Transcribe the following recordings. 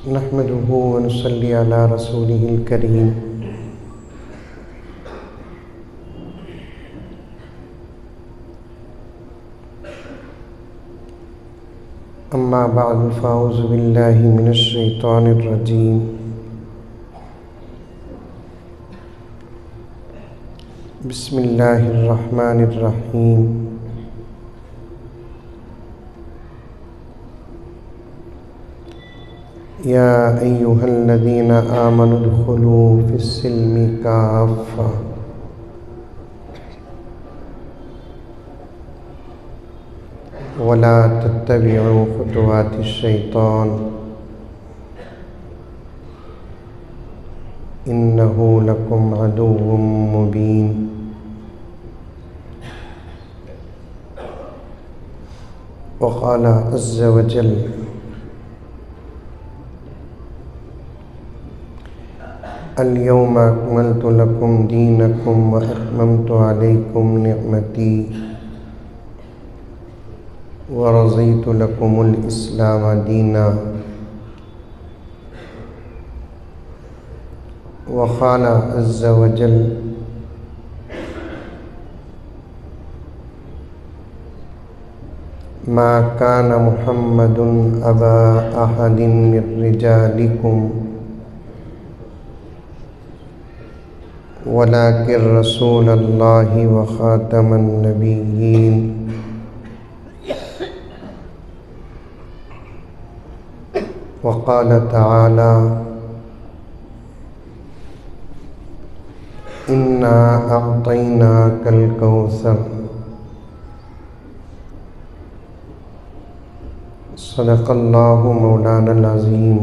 नहमदुहु व नुसल्ली अला रसूलिहिल करीम। अम्मा बअद फ़अऊज़ु बिल्लाहि मिनश शैतानिर रजीम। बिस्मिल्लाहिर रहमानिर रहीम। या अय्युहल्लज़ीना आमनु उद्खुलू फ़िस्सिल्मि काफ़्फ़ा वला तत्तबिउ खुतुवातिश शैतान इन्नहु लकुम अदुव्वुम मुबीन। वक़ाल अज़्ज़ व जल अल-यौम अकमलतु लकुम दीनकुम व अत्ममतु अलैकुम निअमती व रज़ीतु लकुमुल इस्लाम दीना। व क़ाल अज़्ज़ व जल मा कान मुहम्मदुन अबा अहदिन मिर रिजालिकुम वलाकिन रसूलल्लाहि व ख़ातमन नबिय्यीन। व क़ाल तआला इन्ना अअतैनाकल कौसर। सदक़ल्लाहु मौलानल अज़ीम।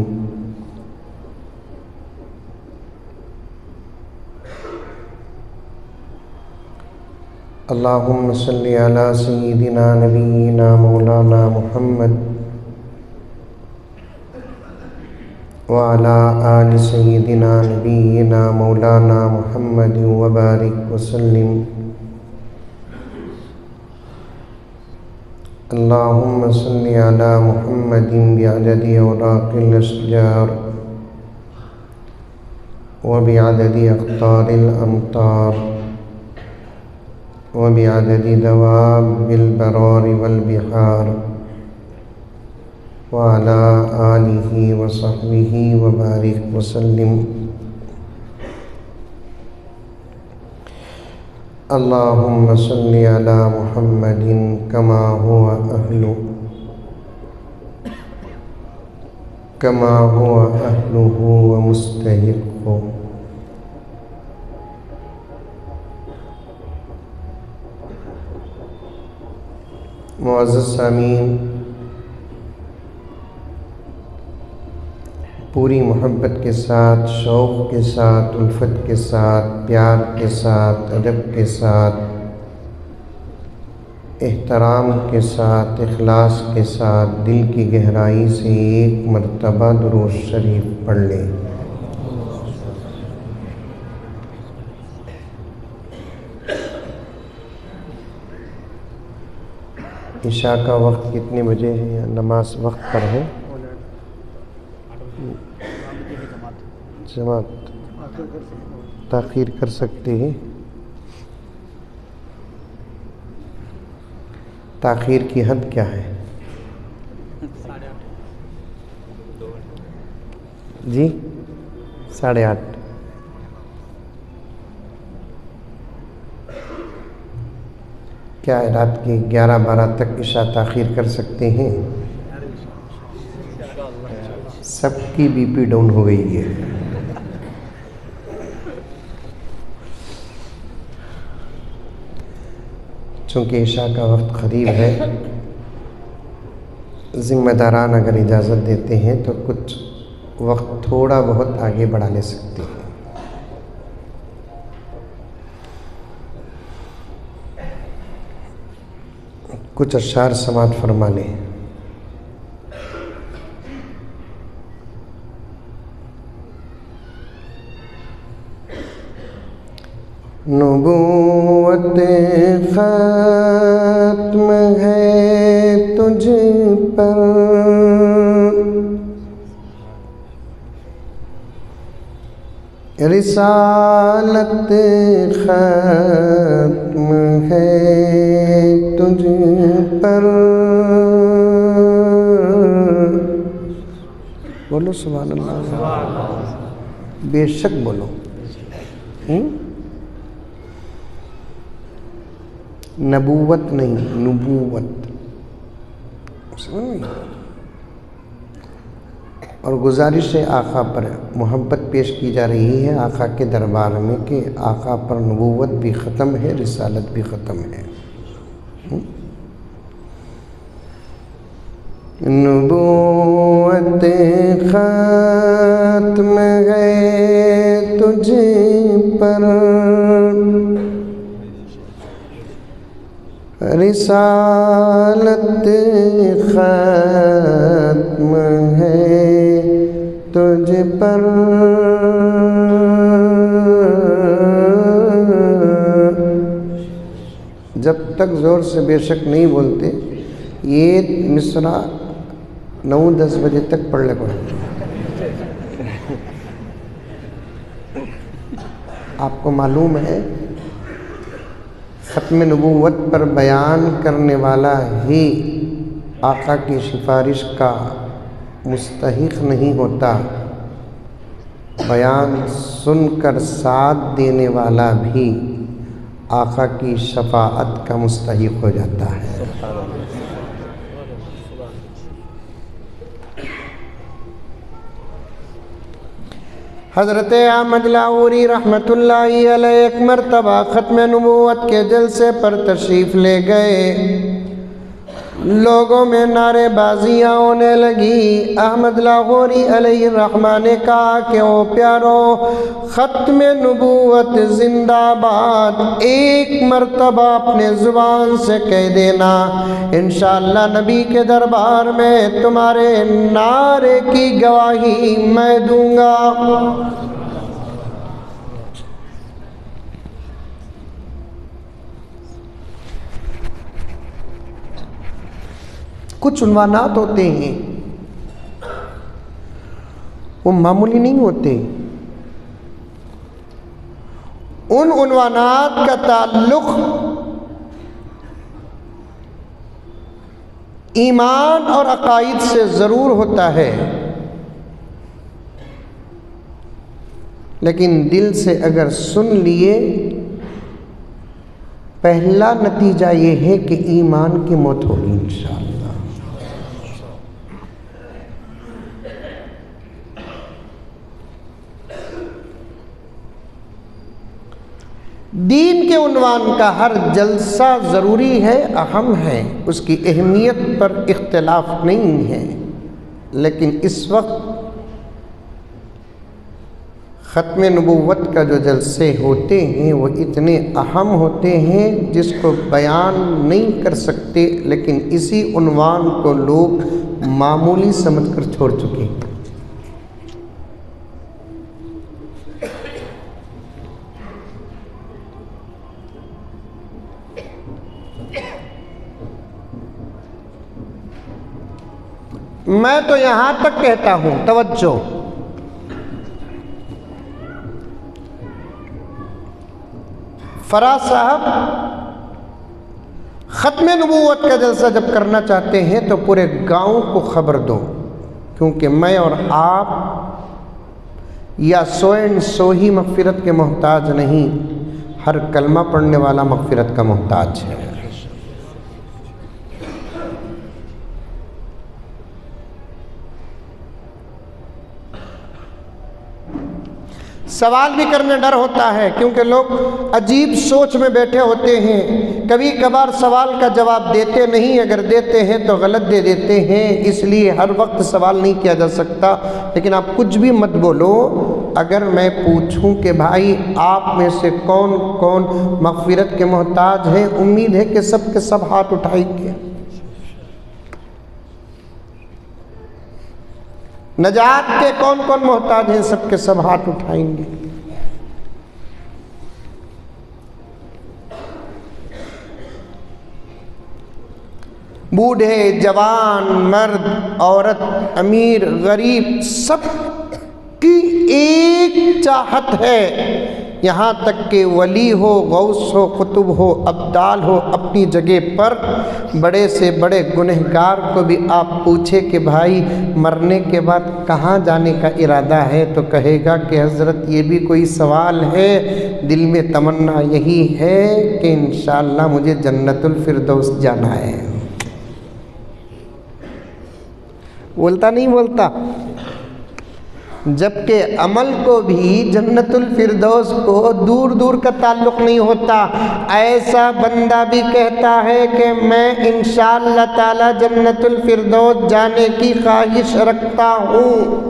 अल्लाहुम्मा सल्लि अला सय्यिदिना नबिय्यिना मौलाना मुहम्मद व अला आलि सय्यिदिना नबिय्यिना मौलाना मुहम्मद व बारिक व सल्लिम। अल्लाहुम्मा सल्लि अला मुहम्मदिन बिअददि औराक़िल अश्जार व बिअददि अक़तारिल अमतार व बिअददि दवाबिल बरारि वल बिहार व अला आलिहि व सहबिहि व बारिक व सल्लिम। अल्लाहुम्मा सल्लि अला मुहम्मदिन कमा हुवा अहलुहु व मुस्तहिक़्क़ु। मुअज़्ज़ज़ सामीन, पूरी मोहब्बत के साथ, शौक़ के साथ, उल्फत के साथ, प्यार के साथ, अदब के साथ, एहतराम के साथ, इखलास के साथ, दिल की गहराई से एक मर्तबा दुरूद शरीफ पढ़ लें। इशा का वक्त कितने बजे है या नमाज वक्त पर है? जमात ताख़ीर कर सकते हैं। ताख़ीर की हद क्या है जी? 8:30। क्या रात के 11-12 तक इशा ताख़ीर कर सकते हैं? सबकी बीपी डाउन हो गई है। चूँकि इशा का वक्त क़रीब है, ज़िम्मेदारान अगर इजाज़त देते हैं तो कुछ वक्त थोड़ा बहुत आगे बढ़ा ले सकते हैं। कुछ अशार समात फरमा लें। नबूवत ख़त्म है तुझ पर रिसालत खत्म है तुझ पर। बोलो सुभान अल्लाह। बेशक बोलो। नबूवत नहीं, नुबूवत। और गुजारिश आका पर मोहब्बत पेश की जा रही है आका के दरबार में कि आका पर नबूवत भी ख़त्म है, रिसालत भी ख़त्म है। नबूवत ख़त्म है तुझ पर, रिसालत ख़त्म है तुझ पर। जब तक ज़ोर से बेशक नहीं बोलते, ये मिसरा 9-10 बजे तक पढ़ ले पड़े। आपको मालूम है ख़त्म नबूवत पर बयान करने वाला ही आका की सिफारिश का मुस्तहिक नहीं होता, बयान सुनकर साथ देने वाला भी आका की शफाअत का मुस्तहिक हो जाता है। हज़रत अहमद लाहौरी रहमतुल्लाहि अलैह एक मरतबा ख़त्म नबूवत के जलसे पर तशरीफ़ ले गए। लोगों में नारेबाजियाँ होने लगी। अहमद लाहौरी अलैहिर्रहमान ने कहा कि ओ प्यारो, ख़त्म नबूवत जिंदाबाद एक मरतबा अपने ज़ुबान से कह देना, इंशाअल्लाह नबी के दरबार में तुम्हारे नारे की गवाही मैं दूंगा। कुछ उन्वानात होते हैं वो मामूली नहीं होते। उन उन्वानात का ताल्लुक ईमान और अकाइद से ज़रूर होता है, लेकिन दिल से अगर सुन लिए, पहला नतीजा ये है कि ईमान की मौत होगी इंशाअल्लाह। दीन के उन्वान का हर जलसा ज़रूरी है, अहम है, उसकी अहमियत पर इख्तिलाफ नहीं है, लेकिन इस वक्त ख़त्म नबूवत का जो जलसे होते हैं वो इतने अहम होते हैं जिसको बयान नहीं कर सकते, लेकिन इसी उन्वान को लोग मामूली समझकर छोड़ चुके हैं। मैं तो यहाँ तक कहता हूँ, तवज्जो, फराज साहब ख़त्म नबूवत का जलसा जब करना चाहते हैं तो पूरे गांव को खबर दो, क्योंकि मैं और आप या सोएन सो ही मग़फ़िरत के मोहताज नहीं, हर कलमा पढ़ने वाला मग़फ़िरत का मोहताज है। सवाल भी करने डर होता है, क्योंकि लोग अजीब सोच में बैठे होते हैं। कभी कभार सवाल का जवाब देते नहीं, अगर देते हैं तो गलत दे देते हैं, इसलिए हर वक्त सवाल नहीं किया जा सकता। लेकिन आप कुछ भी मत बोलो। अगर मैं पूछूं कि भाई आप में से कौन कौन मग़फ़िरत के मोहताज हैं, उम्मीद है कि सब के सब हाथ उठाएंगे। नजात के कौन कौन मोहताज हैं, सबके सब हाथ उठाएंगे। बूढ़े, जवान, मर्द, औरत, अमीर, गरीब, सब की एक चाहत है। यहाँ तक कि वली हो, गौस हो, कुतुब हो, अब्दाल हो, अपनी जगह पर बड़े से बड़े गुनहगार को भी आप पूछे कि भाई मरने के बाद कहाँ जाने का इरादा है, तो कहेगा कि हज़रत ये भी कोई सवाल है, दिल में तमन्ना यही है कि इंशाअल्लाह मुझे जन्नतुल फिरदौस जाना है। बोलता नहीं बोलता? जबकि अमल को भी जन्नतुल फिरदौस को दूर दूर का ताल्लुक़ नहीं होता। ऐसा बंदा भी कहता है कि मैं इंशाअल्लाह ताला जन्नतुल फिरदौस जाने की ख्वाहिश रखता हूँ।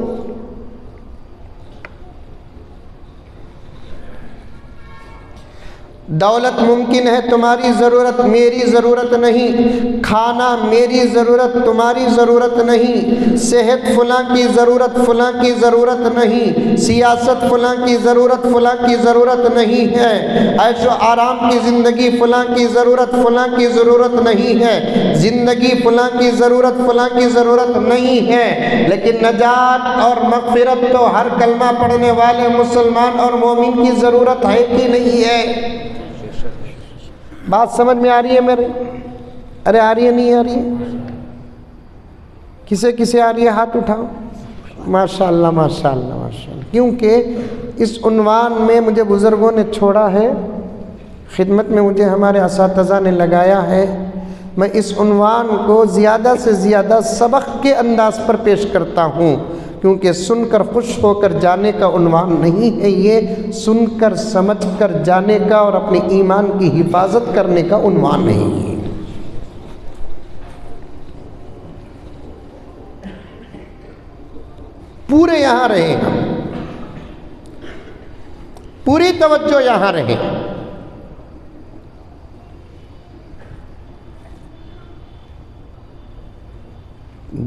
दौलत मुमकिन है, तुम्हारी ज़रूरत मेरी ज़रूरत नहीं। खाना मेरी ज़रूरत तुम्हारी ज़रूरत नहीं। सेहत फ़लाँ की ज़रूरत फ़लाँ की ज़रूरत नहीं। सियासत फ़लाँ की ज़रूरत फ़लाँ की ज़रूरत नहीं है। ऐशो आराम की ज़िंदगी फ़लाँ की ज़रूरत फ़लाँ की ज़रूरत नहीं है। ज़िंदगी फ़लाँ की ज़रूरत फ़लाँ की ज़रूरत नहीं है। लेकिन नजात और मग़फ़िरत तो हर कलमा पढ़ने वाले मुसलमान और मोमिन की ज़रूरत है कि नहीं है? बात समझ में आ रही है मेरे? अरे आ रही है, नहीं आ रही है? किसे किसे आ रही है हाथ उठाओ। माशाअल्लाह माशाअल्लाह माशाअल्लाह। क्योंकि इस उन्वान में मुझे बुज़ुर्गों ने छोड़ा है, खिदमत में मुझे हमारे असातिज़ा ने लगाया है। मैं इस उन्वान को ज़्यादा से ज़्यादा सबक के अंदाज़ पर पेश करता हूँ, क्योंकि सुनकर खुश होकर जाने का उन्वान नहीं है ये, सुनकर समझकर जाने का और अपने ईमान की हिफाजत करने का उन्वान नहीं है। पूरे यहाँ रहे हम, पूरी तवज्जो यहाँ रहे।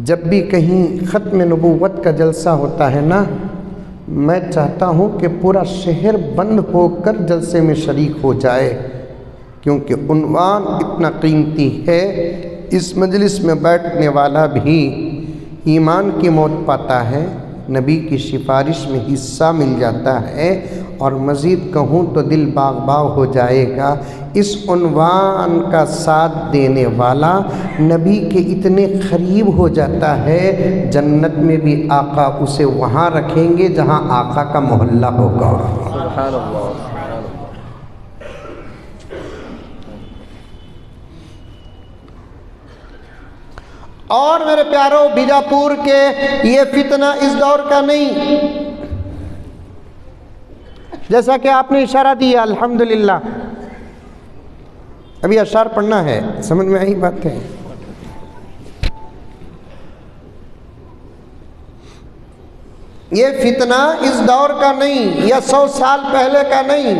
जब भी कहीं ख़त्म नबूवत का जलसा होता है ना, मैं चाहता हूँ कि पूरा शहर बंद होकर जलसे में शरीक हो जाए, क्योंकि उन्वान इतना कीमती है। इस मजलिस में बैठने वाला भी ईमान की मौत पाता है, नबी की सिफारिश में हिस्सा मिल जाता है, और मज़ीद कहूँ तो दिल बाग बाग हो जाएगा। इस उन्वान का साथ देने वाला नबी के इतने करीब हो जाता है, जन्नत में भी आका उसे वहाँ रखेंगे जहाँ आका का मोहल्ला होगा। और मेरे प्यारों, बीजापुर के ये फितना इस दौर का नहीं, जैसा कि आपने इशारा दिया अल्हम्दुलिल्लाह। अभी अशार पढ़ना है, समझ में आई बात है? ये फितना इस दौर का नहीं या 100 साल पहले का नहीं।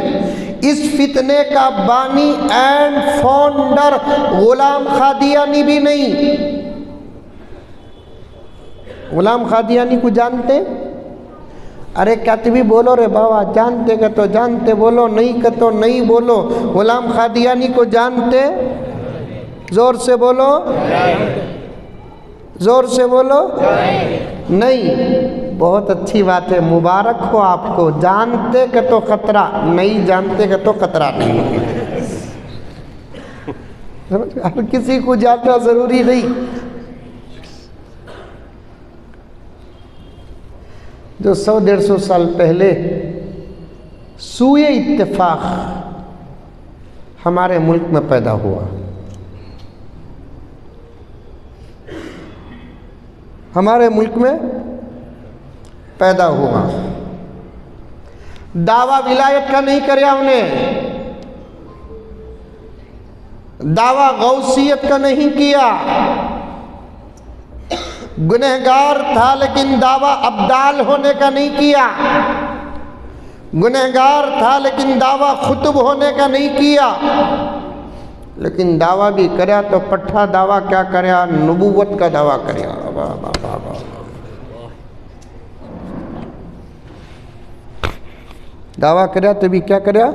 इस फितने का बानी एंड फाउंडर गुलाम कादियानी भी नहीं। गुलाम कादियानी को जानते? अरे कतबी बोलो रे बाबा, जानते का तो जानते बोलो, नहीं का तो नहीं बोलो। गुलाम कादियानी को जानते? जोर से बोलो, जोर से बोलो। नहीं, बहुत अच्छी बात है, मुबारक हो आपको। जानते का तो खतरा, नहीं जानते का तो खतरा नहीं। हर किसी को जानना जरूरी नहीं। जो 100-150 साल पहले सूए इत्तेफाक हमारे मुल्क में पैदा हुआ, हमारे मुल्क में पैदा हुआ, दावा विलायत का नहीं करया उन्हें, दावा गौसियत का नहीं किया। गुनहगार था लेकिन दावा अब्दाल होने का नहीं किया। गुनहगार था लेकिन दावा खुतब होने का नहीं किया। लेकिन दावा भी करया तो पट्ठा दावा क्या करया, नबूवत का दावा करया। वाह वाह वाह वाह। दावा करया तो भी क्या करया,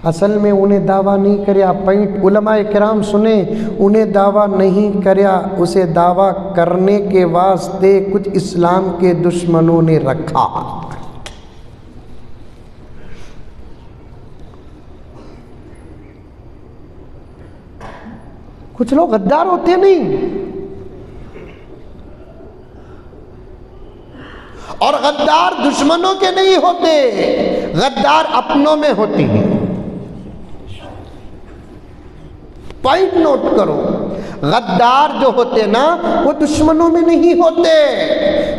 असल में उन्हें दावा नहीं करया। पॉइंट उलमाए किराम सुने, उन्हें दावा नहीं करया, उसे दावा करने के वास्ते कुछ इस्लाम के दुश्मनों ने रखा। कुछ लोग गद्दार होते नहीं, और गद्दार दुश्मनों के नहीं होते, गद्दार अपनों में होते हैं। पॉइंट नोट करो, गद्दार जो होते ना वो दुश्मनों में नहीं होते।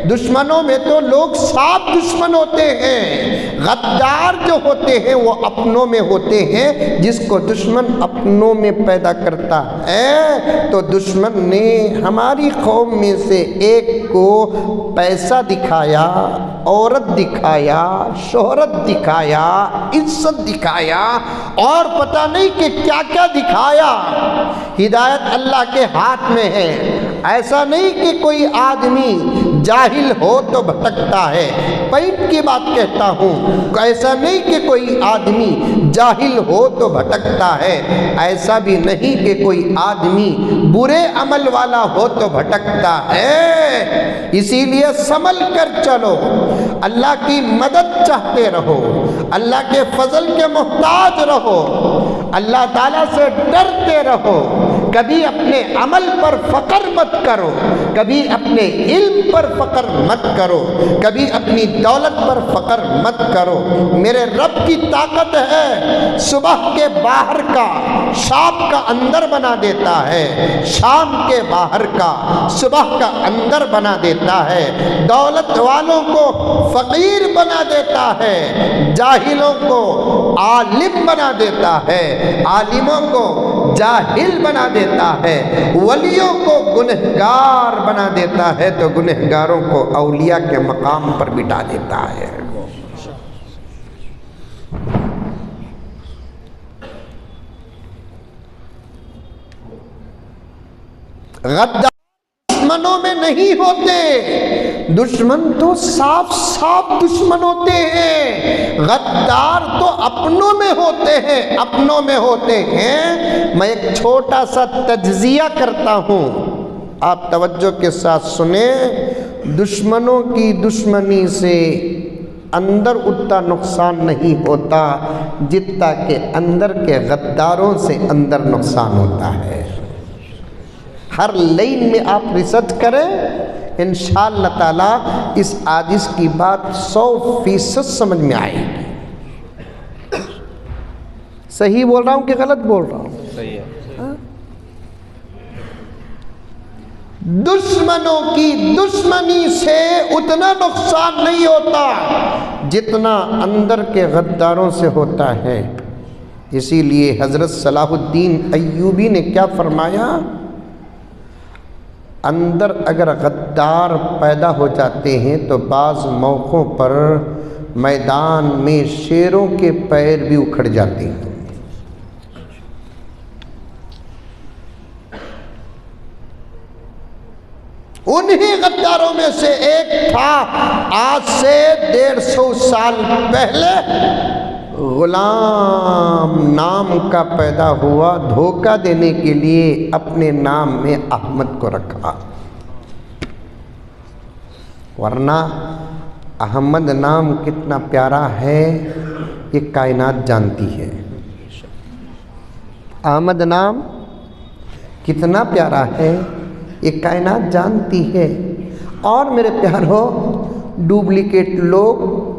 दुश्मनों में तो लोग साफ दुश्मन होते हैं, गद्दार जो होते हैं वो अपनों में होते हैं। जिसको दुश्मन अपनों में पैदा करता है, तो दुश्मन ने हमारी कौम में से एक को पैसा दिखाया, औरत दिखाया, शोहरत दिखाया, इज्जत दिखाया, और पता नहीं कि क्या क्या दिखाया। हिदायत अल्लाह के हाथ में है। ऐसा नहीं कि कोई आदमी जाहिल हो तो भटकता है, पॉइंट की बात कहता हूँ। ऐसा नहीं कि कोई आदमी जाहिल हो तो भटकता है, ऐसा भी नहीं कि कोई आदमी बुरे अमल वाला हो तो भटकता है। इसीलिए संभल कर चलो, अल्लाह की मदद चाहते रहो, अल्लाह के फजल के मोहताज रहो, अल्लाह ताला से डरते रहो। कभी अपने अमल पर फक्र मत करो, कभी अपने इल्म पर फक्र मत करो, कभी अपनी दौलत पर फक्र मत करो। मेरे रब की ताकत है, सुबह के बाहर का शाम का अंदर बना देता है, शाम के बाहर का सुबह का अंदर बना देता है। दौलत वालों को फकीर बना देता है, जाहिलों को आलिम बना देता है, आलिमों को जाहिल बना देता है, वलियों को गुनहगार बना देता है, तो गुनहगारों को औलिया के मकाम पर बिठा देता है। गद्दार दुश्मनों में नहीं होते, दुश्मन तो साफ साफ दुश्मन होते हैं, गद्दार तो अपनों में होते हैं, अपनों में होते हैं। मैं एक छोटा सा तज्जिया करता हूँ, आप तवज्जो के साथ सुने। दुश्मनों की दुश्मनी से अंदर उतना नुकसान नहीं होता जितना के अंदर के गद्दारों से अंदर नुकसान होता है। हर लाइन में आप रिसर्च करें, इंशाअल्लाह ताला इस आदिश की बात 100% समझ में आएगी। सही बोल रहा हूँ कि गलत बोल रहा हूँ? सही है। दुश्मनों की दुश्मनी से उतना नुकसान नहीं होता जितना अंदर के गद्दारों से होता है। इसीलिए हज़रत सलाहुद्दीन अय्यूबी ने क्या फरमाया, अंदर अगर गद्दार पैदा हो जाते हैं तो बाज़ मौक़ों पर मैदान में शेरों के पैर भी उखड़ जाते हैं। उन्हीं गद्दारों में से एक था, आज से 150 साल पहले गुलाम नाम का पैदा हुआ, धोखा देने के लिए अपने नाम में अहमद को रखा, वरना अहमद नाम कितना प्यारा है ये कायनात जानती है। अहमद नाम कितना प्यारा है ये कायनात जानती है। और मेरे प्यारो, डुप्लीकेट लोग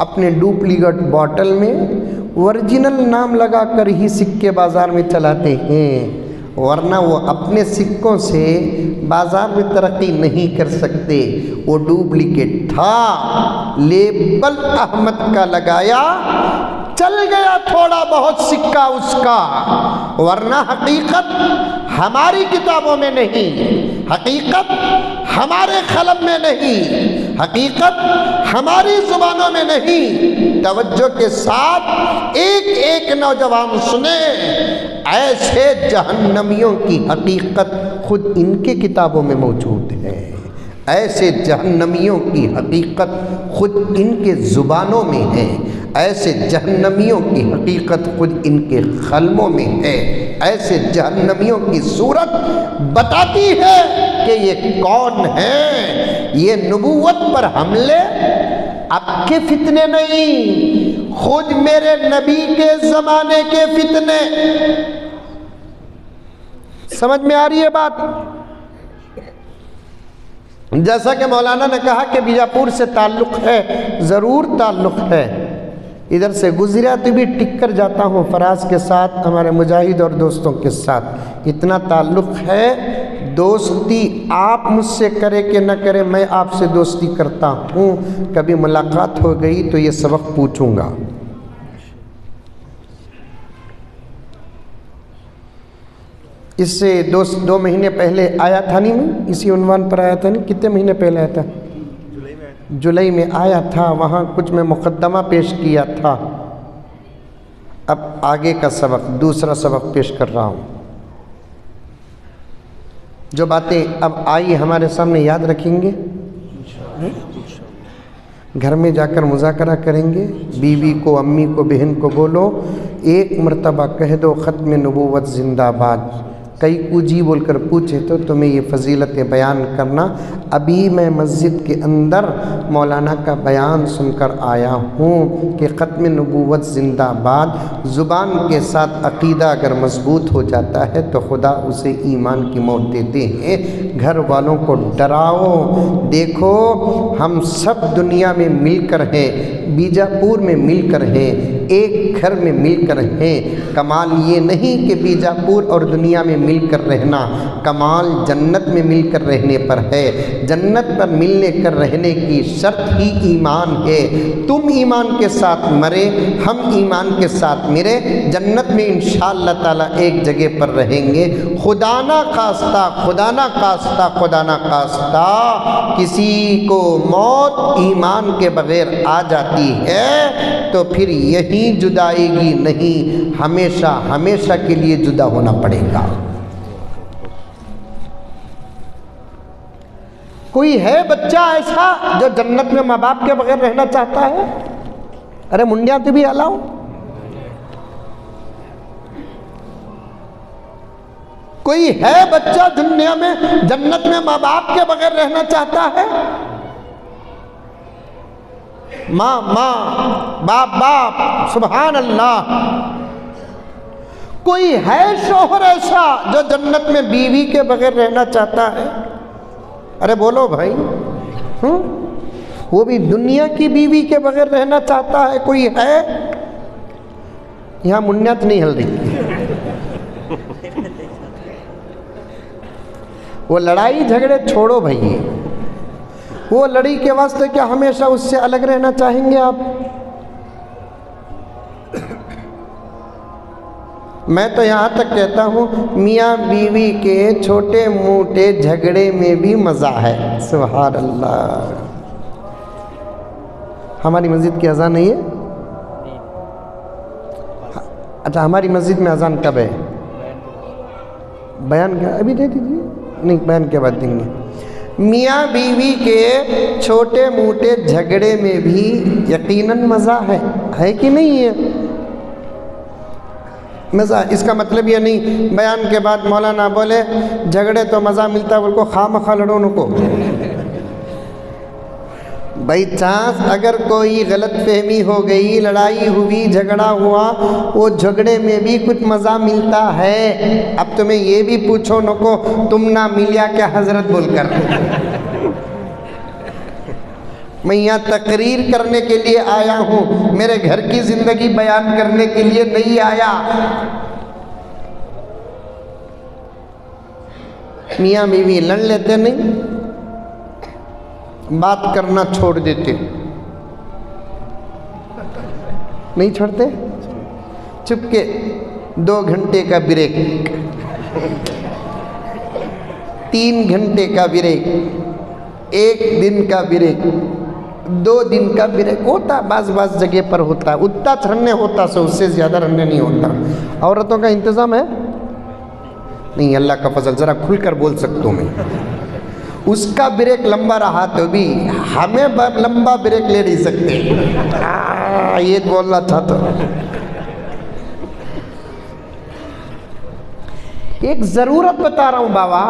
अपने डुप्लीकेट बॉटल में ओरिजिनल नाम लगाकर ही सिक्के बाज़ार में चलाते हैं, वरना वो अपने सिक्कों से बाज़ार में तरक्की नहीं कर सकते। वो डुप्लीकेट था, लेबल अहमद का लगाया, चल गया थोड़ा बहुत सिक्का उसका, वरना हकीकत हमारी किताबों में नहीं, हकीकत हमारे कलम में नहीं, हकीकत हमारी जुबानों में नहीं। तवज्जो के साथ एक एक नौजवान सुने, ऐसे जहन्नमियों की हकीकत खुद इनके किताबों में मौजूद है, ऐसे जहन्नमियों की हकीकत खुद इनके ज़ुबानों में है, ऐसे जहन्नमियों की हकीकत खुद इनके क़लमों में है। ऐसे जहन्नमियों की सूरत बताती है कि ये कौन है। ये नबूवत पर हमले आपके फितने नहीं, खुद मेरे नबी के ज़माने के फितने। समझ में आ रही है बात? जैसा कि मौलाना ने कहा कि बीजापुर से ताल्लुक़ है, ज़रूर ताल्लुक़ है। इधर से गुजरा तो भी टिक कर जाता हूँ फराज के साथ, हमारे मुजाहिद और दोस्तों के साथ इतना ताल्लुक़ है। दोस्ती आप मुझसे करे कि न करे, मैं आपसे दोस्ती करता हूँ। कभी मुलाकात हो गई तो ये सबक पूछूंगा। इससे 2 महीने पहले आया था नहीं, मैं इसी उन्वान पर आया था नहीं, कितने महीने पहले आया था? जुलाई में आया था। वहाँ कुछ मैं मुकद्दमा पेश किया था। अब आगे का सबक, दूसरा सबक पेश कर रहा हूँ। जो बातें अब आई हमारे सामने याद रखेंगे, घर में जाकर मुज़ाकरा करेंगे। बीवी को, अम्मी को, बहन को बोलो, एक मरतबा कह दो ख़त्म नबूवत ज़िंदाबाद। कई कुजी बोलकर पूछे तो तुम्हें ये फ़जीलतें बयान करना। अभी मैं मस्जिद के अंदर मौलाना का बयान सुनकर आया हूँ कि ख़त्म नबूवत ज़िंदाबाद। ज़ुबान के साथ अक़ीदा अगर मज़बूत हो जाता है तो खुदा उसे ईमान की मौत देते हैं। घर वालों को डराओ। देखो हम सब दुनिया में मिलकर हैं, बीजापुर में मिलकर हैं, एक घर में मिलकर हैं। कमाल ये नहीं कि बीजापुर और दुनिया में मिलकर रहना, कमाल जन्नत में मिलकर रहने पर है। जन्नत पर मिलने कर रहने की शर्त ही ईमान है। तुम ईमान के साथ मरे, हम ईमान के साथ मरे, जन्नत में इंशाअल्लाह ताला एक जगह पर रहेंगे। खुदा ना खास्ता, खुदा ना खास्ता, खुदा ना खास्ता किसी को मौत ईमान के बगैर आ जाती है तो फिर यही जुदाईगी नहीं, हमेशा हमेशा के लिए जुदा होना पड़ेगा। कोई है बच्चा ऐसा जो जन्नत में माँ बाप के बगैर रहना चाहता है? अरे मुंडिया तो भी अलाओ। कोई है बच्चा दुनिया में जन्नत में माँ बाप के बगैर रहना चाहता है? माँ माँ, बाप बाप, सुभान अल्लाह। कोई है शोहर ऐसा जो जन्नत में बीवी के बगैर रहना चाहता है? अरे बोलो भाई। वो भी दुनिया की बीवी के बगैर रहना चाहता है? कोई है? यहाँ मुन्नत नहीं हिल रही। वो लड़ाई झगड़े छोड़ो भाई। वो लड़ी के वास्ते क्या हमेशा उससे अलग रहना चाहेंगे आप? मैं तो यहाँ तक कहता हूँ मियाँ बीवी के छोटे मोटे झगड़े में भी मज़ा है। सुभान अल्लाह। हमारी मस्जिद की अज़ान नहीं है? अच्छा, हमारी मस्जिद में अज़ान कब है? बयान क्या अभी दे दीजिए? नहीं, बयान के बाद देंगे। मियाँ बीवी के छोटे मोटे झगड़े में भी यकीनन मज़ा है कि नहीं है? मज़ा। इसका मतलब ये नहीं बयान के बाद मौलाना बोले झगड़े तो मज़ा मिलता है, बोल खामखा लड़ो उनको। बाई चांस अगर कोई गलत फहमी हो गई, लड़ाई हुई, झगड़ा हुआ, वो झगड़े में भी कुछ मज़ा मिलता है। अब तुम्हें ये भी पूछो नको तुम ना मिलिया क्या हजरत बोलकर। मैं यहाँ तकरीर करने के लिए आया हूँ, मेरे घर की ज़िंदगी बयान करने के लिए नहीं आया। मियाँ बीवी लड़ लेते नहीं, बात करना छोड़ देते नहीं, छोड़ते चुपके 2 घंटे का ब्रेक, 3 घंटे का ब्रेक, 1 दिन का ब्रेक, 2 दिन का ब्रेक होता। बाज़ जगह पर होता है, उतना रन्ने होता सो, उससे ज़्यादा रन्ने नहीं होता। औरतों का इंतज़ाम है नहीं, अल्लाह का फजल। ज़रा खुलकर बोल सकता हूँ मैं। उसका ब्रेक लंबा रहा तो भी हमें लंबा ब्रेक ले नहीं सकते। ये बोलना था तो। एक जरूरत बता रहा हूं बाबा,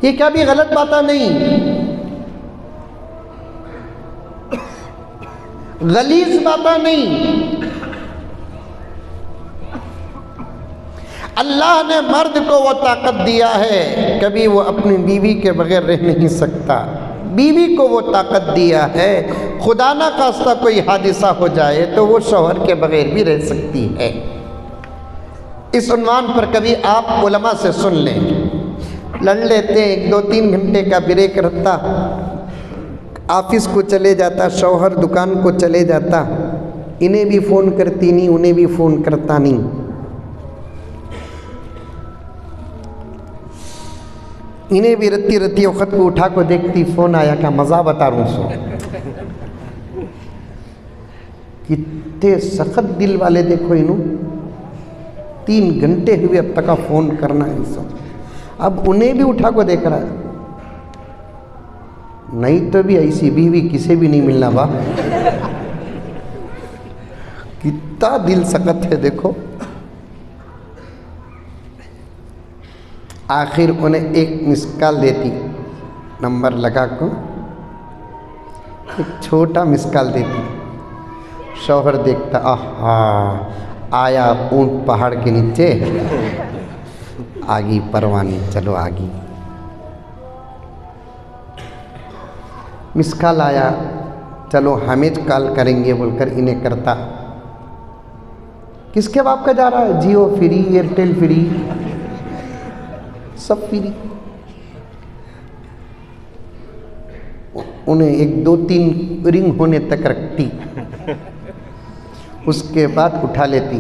ये क्या भी गलत बात नहीं, गलीज बात नहीं। अल्लाह ने मर्द को वो ताकत दिया है, कभी वो अपनी बीवी के बगैर रह नहीं सकता। बीवी को वो ताकत दिया है, खुदा ना खास्ता कोई हादिसा हो जाए तो वो शौहर के बगैर भी रह सकती है। इस उन्वान पर कभी आप उलमा से सुन लें, लड़ लेते, 1-2-3 घंटे का ब्रेक रहता, ऑफिस को चले जाता, शौहर दुकान को चले जाता, इन्हें भी फ़ोन करती नहीं, उन्हें भी फ़ोन करता नहीं, इन्हें भी रत्ती रत्ती वक़्त को उठा को देखती, फ़ोन आया क्या, मज़ा बता रहा हूँ सो। कितने सख्त दिल वाले देखो इन्हों, 3 घंटे हुए अब तक फ़ोन करना है सब, अब उन्हें भी उठा को देख रहा है। नहीं तो भी ऐसी बीवी किसे भी नहीं मिलना बा, कितना दिल सख्त है देखो। आखिर उन्हें एक मिस कॉल देती, नंबर लगा को एक छोटा मिस कॉल देती, शौहर देखता, आहा आया ऊंट पहाड़ के नीचे, आगी परवानी, चलो आगी। मिस कॉल आया, चलो हमें कॉल करेंगे बोलकर इन्हें करता। किसके बाप का जा रहा है, जियो फ्री, एयरटेल फ्री, सब फ्री। उन्हें 1-2-3 रिंग होने तक रखती, उसके बाद उठा लेती।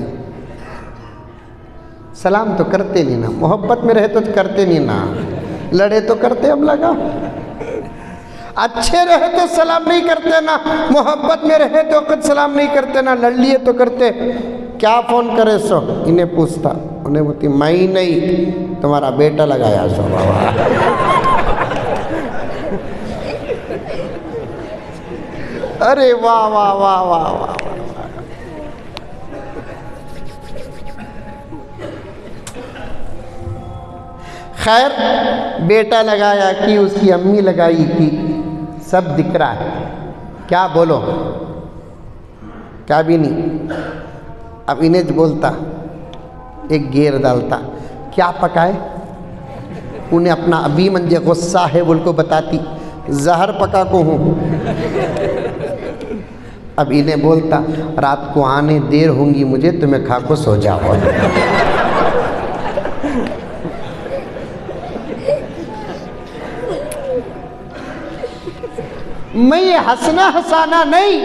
सलाम तो करते नहीं ना, मोहब्बत में रहे तो करते नहीं ना, लड़े तो करते हम लगा, अच्छे रहे तो सलाम नहीं करते ना, मोहब्बत में रहे तो खुद सलाम नहीं करते ना, लड़ लिए तो करते। क्या फ़ोन करे सो, इन्हें पूछता, उन्हें बोलती मैं नहीं, तुम्हारा बेटा लगाया सो बाबा। अरे वाह वाह वाह वाह वाह। खैर बेटा लगाया कि उसकी अम्मी लगाई कि सब दिख रहा है, क्या बोलो, क्या भी नहीं। अब इन्हें बोलता, एक घेर डालता, क्या पकाए, उन्हें अपना अभी मंजे गुस्सा है बोल को बताती, जहर पका को हूँ। अब इन्हें बोलता, रात को आने देर होंगी मुझे, तुम्हें खा को सो जाओ। मैं ये हंसना हंसाना नहीं,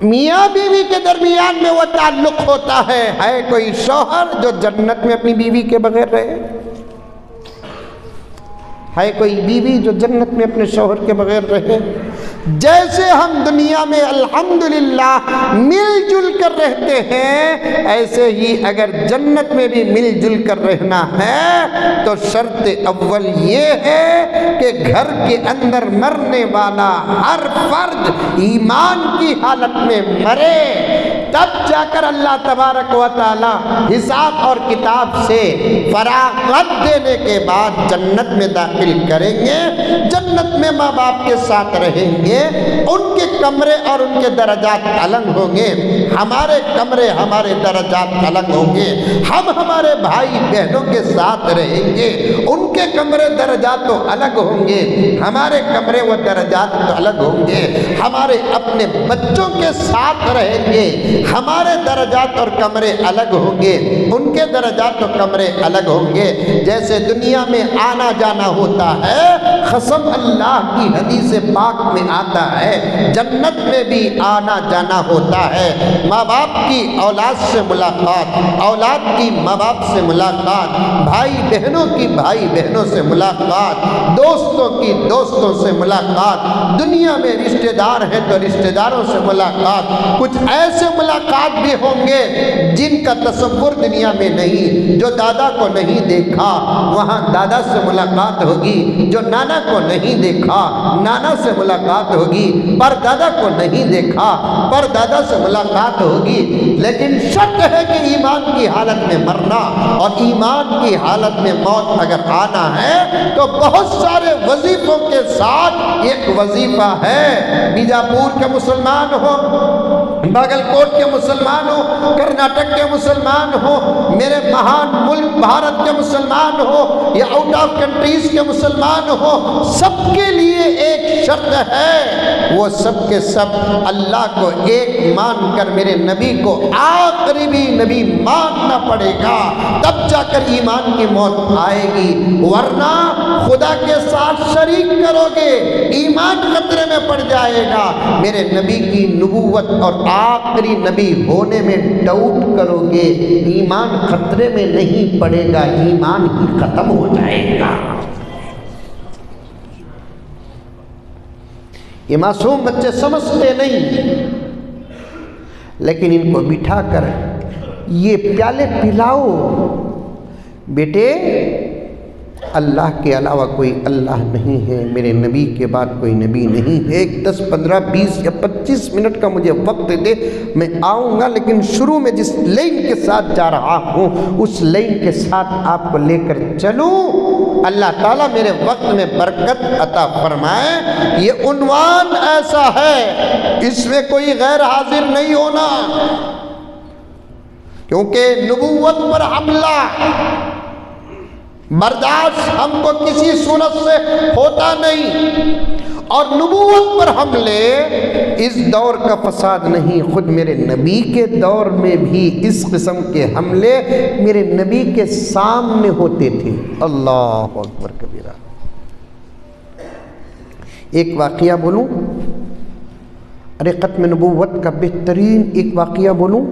मियाँ बीवी के दरमियान में वो ताल्लुक होता है कोई शौहर जो जन्नत में अपनी बीवी के बगैर रहे, है कोई बीवी जो जन्नत में अपने शौहर के बगैर रहे। जैसे हम दुनिया में अल्हम्दुलिल्लाह मिलजुल कर रहते हैं, ऐसे ही अगर जन्नत में भी मिलजुल कर रहना है तो शर्त अव्वल ये है कि घर के अंदर मरने वाला हर फर्द ईमान की हालत में मरे, तब जाकर अल्लाह तबारक व तआला हिसाब और किताब से फरागत देने के बाद जन्नत में दाखिल करेंगे। जन्नत में माँ बाप के साथ रहेंगे, उनके कमरे और उनके दर्जात अलग होंगे, हमारे कमरे हमारे दर्जात अलग होंगे। हम हमारे भाई बहनों के साथ रहेंगे, उनके कमरे दर्जात तो अलग होंगे, हमारे कमरे व दर्जात तो अलग होंगे। हमारे अपने बच्चों के साथ रहेंगे, हमारे दर्जात और कमरे अलग होंगे, उनके दर्जात और कमरे अलग होंगे। जैसे दुनिया में आना जाना होता है, कसम अल्लाह की हदीस पाक में आता है, जन्नत में भी आना जाना होता है। माँ बाप की औलाद से मुलाकात, औलाद की माँ बाप से मुलाकात, भाई बहनों की भाई बहनों से मुलाकात, दोस्तों की दोस्तों से मुलाकात, दुनिया में रिश्तेदार हैं तो रिश्तेदारों से मुलाकात, कुछ ऐसे मुलाकात मुलाकात भी होंगे जिनका तसव्वुर दुनिया में नहीं। जो दादा को नहीं देखा वहाँ दादा से मुलाकात होगी, जो नाना को नहीं देखा नाना से मुलाकात होगी, पर दादा को नहीं देखा पर दादा से मुलाकात होगी। लेकिन शर्त है कि ईमान की हालत में मरना और ईमान की हालत में मौत अगर आना है तो बहुत सारे वजीफों के साथ एक वजीफा है। बीजापुर के मुसलमान हो, बागलकोट के मुसलमान हो, कर्नाटक के मुसलमान हो, मेरे महान मुल्क भारत के मुसलमान हो या आउट ऑफ कंट्रीज के मुसलमान हो, सबके लिए एक शर्त है, वो सब के सब अल्लाह को एक मानकर मेरे नबी को आखिरी भी नबी मानना पड़ेगा, तब जाकर ईमान की मौत आएगी। वरना खुदा के साथ शरीक करोगे ईमान खतरे में पड़ जाएगा। मेरे नबी की नबूवत और आखिरी नबी होने में डाउट करोगे, ईमान खतरे में नहीं पड़ेगा, ईमान ही खत्म हो जाएगा। ये मासूम बच्चे समझते नहीं, लेकिन इनको बिठाकर ये प्याले पिलाओ, बेटे अल्लाह के अलावा कोई अल्लाह नहीं है, मेरे नबी के बाद कोई नबी नहीं है। 10, 15, 20 या 25 मिनट का मुझे वक्त दे, मैं आऊँगा, लेकिन शुरू में जिस लाइन के साथ जा रहा हूँ उस लाइन के साथ आपको लेकर चलूँ। अल्लाह ताला मेरे वक्त में बरकत अता फरमाए। ये उन्वान ऐसा है, इसमें कोई गैर हाजिर नहीं होना, क्योंकि नबूवत पर हमला बर्दाश्त हमको किसी सूरत से होता नहीं, और नबूवत पर हमले इस दौर का फसाद नहीं। खुद मेरे नबी के दौर में भी इस किस्म के हमले मेरे नबी के सामने होते थे। अल्लाह अकबर कबीरा। एक वाक़िया बोलूं, अरे ख़त्म नबूवत का बेहतरीन एक वाक़िया बोलूं।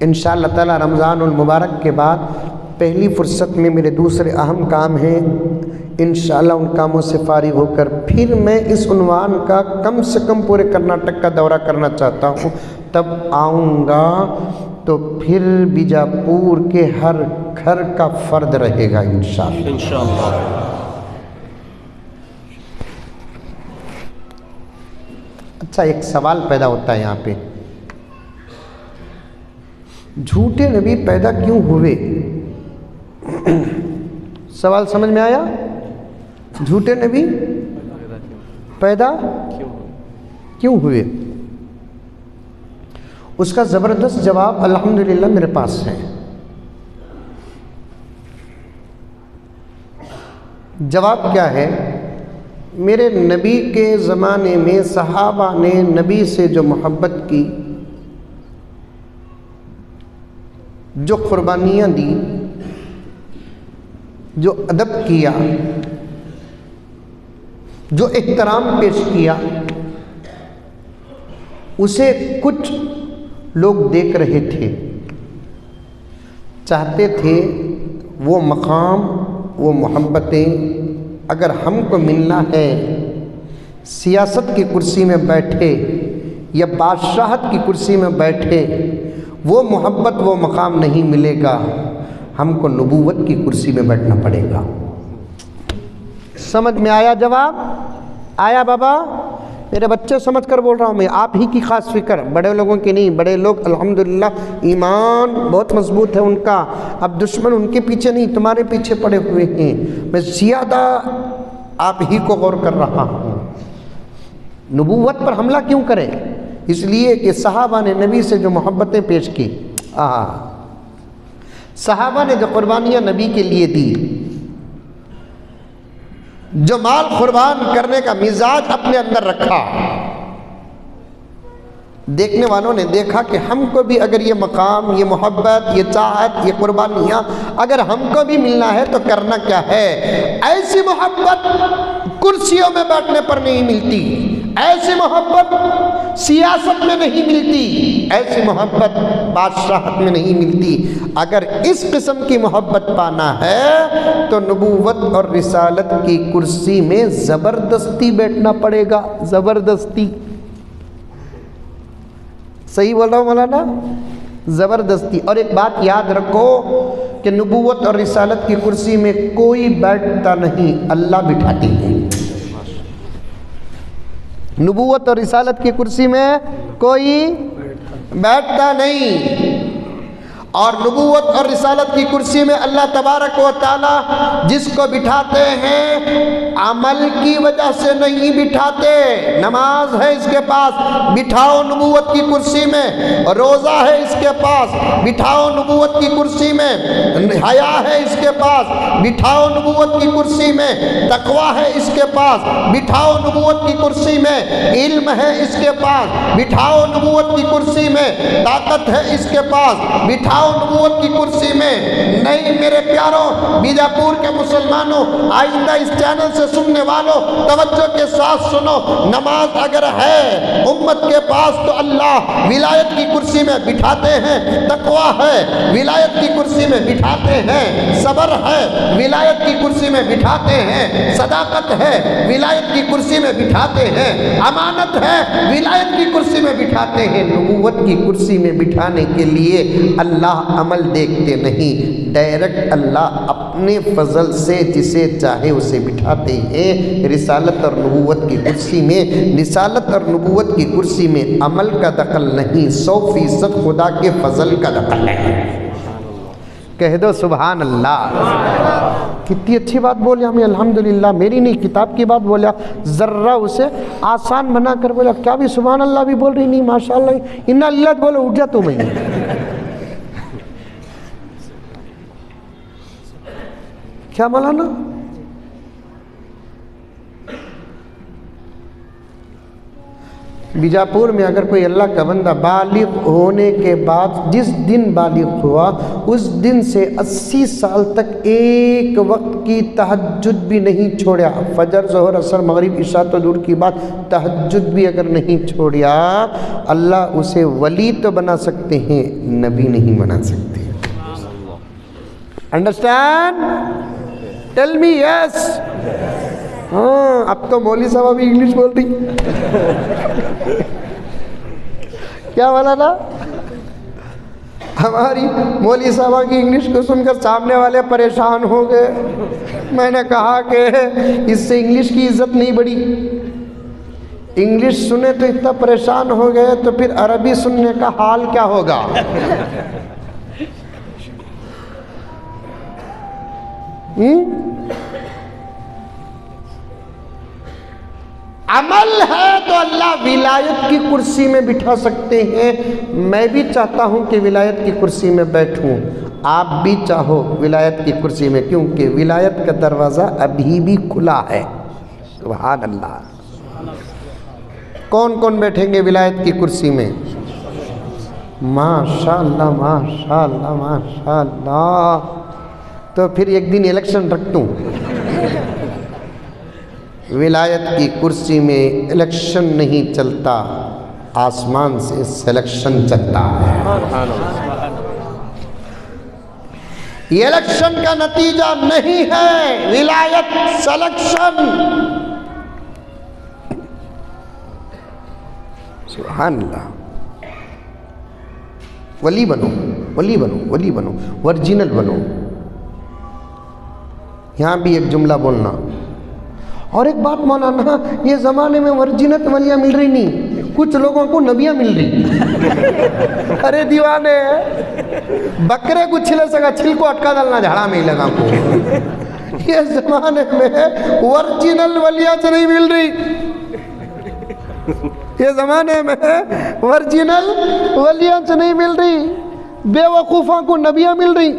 इंशाअल्लाह ताला रमज़ानुल मुबारक के बाद पहली फ़ुर्सत में मेरे दूसरे अहम काम हैं, इंशाअल्लाह उन कामों से फ़ारिग होकर फिर मैं इस उन्वान का कम से कम पूरे कर्नाटक का दौरा करना चाहता हूँ। तब आऊँगा तो फिर बीजापुर के हर घर का फ़र्द रहेगा इंशाअल्लाह। अच्छा, एक सवाल पैदा होता है यहाँ पे, झूठे नबी पैदा क्यों हुए? सवाल समझ में आया? झूठे नबी पैदा क्यों हुए? उसका ज़बरदस्त जवाब अल्हम्दुलिल्लाह मेरे पास है। जवाब क्या है? मेरे नबी के ज़माने में सहाबा ने नबी से जो मोहब्बत की, जो कुर्बानियाँ दी, जो अदब किया, जो एहतराम पेश किया, उसे कुछ लोग देख रहे थे, चाहते थे वो मकाम, वो मोहब्बतें अगर हमको मिलना है, सियासत की कुर्सी में बैठे या बादशाहत की कुर्सी में बैठे, वो मोहब्बत वो मकाम नहीं मिलेगा, हमको नबूवत की कुर्सी में बैठना पड़ेगा। समझ में आया जवाब? आया बाबा? मेरे बच्चे समझ कर बोल रहा हूँ मैं, आप ही की ख़ास फिक्र, बड़े लोगों की नहीं। बड़े लोग अल्हम्दुलिल्लाह ईमान बहुत मजबूत है उनका, अब दुश्मन उनके पीछे नहीं तुम्हारे पीछे पड़े हुए हैं। मैं ज़्यादा आप ही को गौर कर रहा हूँ। नबूवत पर हमला क्यों करें? इसलिए कि सहाबा ने नबी से जो मोहब्बतें पेश की, सहाबा ने जो कुर्बानियाँ नबी के लिए दी, जो माल कुर्बान करने का मिजाज अपने अंदर रखा, देखने वालों ने देखा कि हमको भी अगर ये मकाम, ये मोहब्बत, ये चाहत, ये कुर्बानियाँ अगर हमको भी मिलना है तो करना क्या है। ऐसी मोहब्बत कुर्सियों में बैठने पर नहीं मिलती, ऐसी मोहब्बत सियासत में नहीं मिलती, ऐसी मोहब्बत बादशाहत में नहीं मिलती। अगर इस किस्म की मोहब्बत पाना है तो नबूवत और रिसालत की कुर्सी में ज़बरदस्ती बैठना पड़ेगा, ज़बरदस्ती। सही बोल रहा हूँ मौलाना? ज़बरदस्ती। और एक बात याद रखो कि नबूवत और रिसालत की कुर्सी में कोई बैठता नहीं, अल्लाह बिठाते हैं। नबूवत और रिसालत की कुर्सी में कोई बैठता नहीं, और नबूवत और रिसालत की कुर्सी में अल्लाह तबारक व तआला जिसको बिठाते हैं अमल की वजह से नहीं बिठाते। नमाज है इसके पास, बिठाओ नबूवत की कुर्सी में। रोज़ा है इसके पास, बिठाओ नबूवत की कुर्सी में। हया है इसके पास, बिठाओ नबूवत की कुर्सी में। तकवा है इसके पास, बिठाओ नबूवत की कुर्सी में। इल्म है इसके पास, बिठाओ नबूवत की कुर्सी में। ताकत है इसके पास, बिठाओ नबूवत की कुर्सी में। नहीं मेरे प्यारों, बीजापुर के मुसलमानों, आइंदा इस चैनल से सुनने वालों, तवज्जो के साथ सुनो। नमाज अगर है उम्मत के पास तो अल्लाह विलायत की कुर्सी में बिठाते हैं। तकवा है विलायत की कुर्सी में बिठाते हैं। सबर है विलायत की कुर्सी में बिठाते हैं। सदाकत है विलायत की कुर्सी में बिठाते हैं। अमानत है विलायत की कुर्सी में बिठाते हैं। नबूवत की कुर्सी में बिठाने के लिए अल्लाह अमल देखते नहीं, डायरेक्ट अल्लाह अपने फजल से जिसे चाहे उसे बिठाते हैं। रिसालत और नबूवत की कुर्सी में, रिसालत और नबूवत की कुर्सी में अमल का दखल नहीं, 100% खुदा के फजल का दखल है। कह दो सुभान अल्लाह। कितनी अच्छी बात बोले हमें, अल्हम्दुलिल्लाह। मेरी नहीं, किताब की बात बोला, ज़र्रा उसे आसान बना कर बोला। क्या भी सुभान अल्लाह भी बोल रही नहीं, माशाअल्लाह, इन्ना लिल्लाह बोलो, उठ जा तू। मैं क्या मौलाना? बीजापुर में अगर कोई अल्लाह का बंदा बालिग होने के बाद, जिस दिन बालिग हुआ उस दिन से 80 साल तक एक वक्त की तहज्जुद भी नहीं छोड़ा, फजर ज़ोहर असर मगरिब इशा तो दूर की बात, तहज्जुद भी अगर नहीं छोड़ा, अल्लाह उसे वली तो बना सकते हैं, नबी नहीं बना सकते। अंडरस्टैंड? Tell me yes. हाँ, अब तो मौली साहब भी इंग्लिश बोल रही। क्या बोला ना? हमारी मौली साहबा की इंग्लिश को सुनकर सामने वाले परेशान हो गए। मैंने कहा कि इससे इंग्लिश की इज्जत नहीं बढ़ी। इंग्लिश सुने तो इतना परेशान हो गए, तो फिर अरबी सुनने का हाल क्या होगा? अमल है तो अल्लाह विलायत की कुर्सी में बिठा सकते हैं। मैं भी चाहता हूं कि विलायत की कुर्सी में बैठूं, आप भी चाहो विलायत की कुर्सी में, क्योंकि विलायत का दरवाज़ा अभी भी खुला है। सुभान अल्लाह। कौन कौन बैठेंगे विलायत की कुर्सी में? माशाअल्लाह माशाअल्लाह माशाअल्लाह। तो फिर एक दिन इलेक्शन रख दूं, विलायत की कुर्सी में इलेक्शन नहीं चलता, आसमान से सिलेक्शन चलता है। ये इलेक्शन का नतीजा नहीं है, विलायत सिलेक्शन। सुभान अल्लाह। वली बनो, वली बनो, वली बनो, ओरिजिनल बनो। यहाँ भी एक जुमला बोलना। और एक बात मौलाना, ये ज़माने में ओरिजिनल वलियाँ मिल रही नहीं, कुछ लोगों को नबियाँ मिल रही। अरे दीवाने, बकरे को छिले सका, छिल को अटका डालना झाड़ा में ही लगा को। ये ज़माने में ओरिजिनल वलियाँ से नहीं मिल रही, ये ज़माने में ओरिजिनल वलियाँ से नहीं मिल रही, बेवकूफ़ों को नबियाँ मिल रही।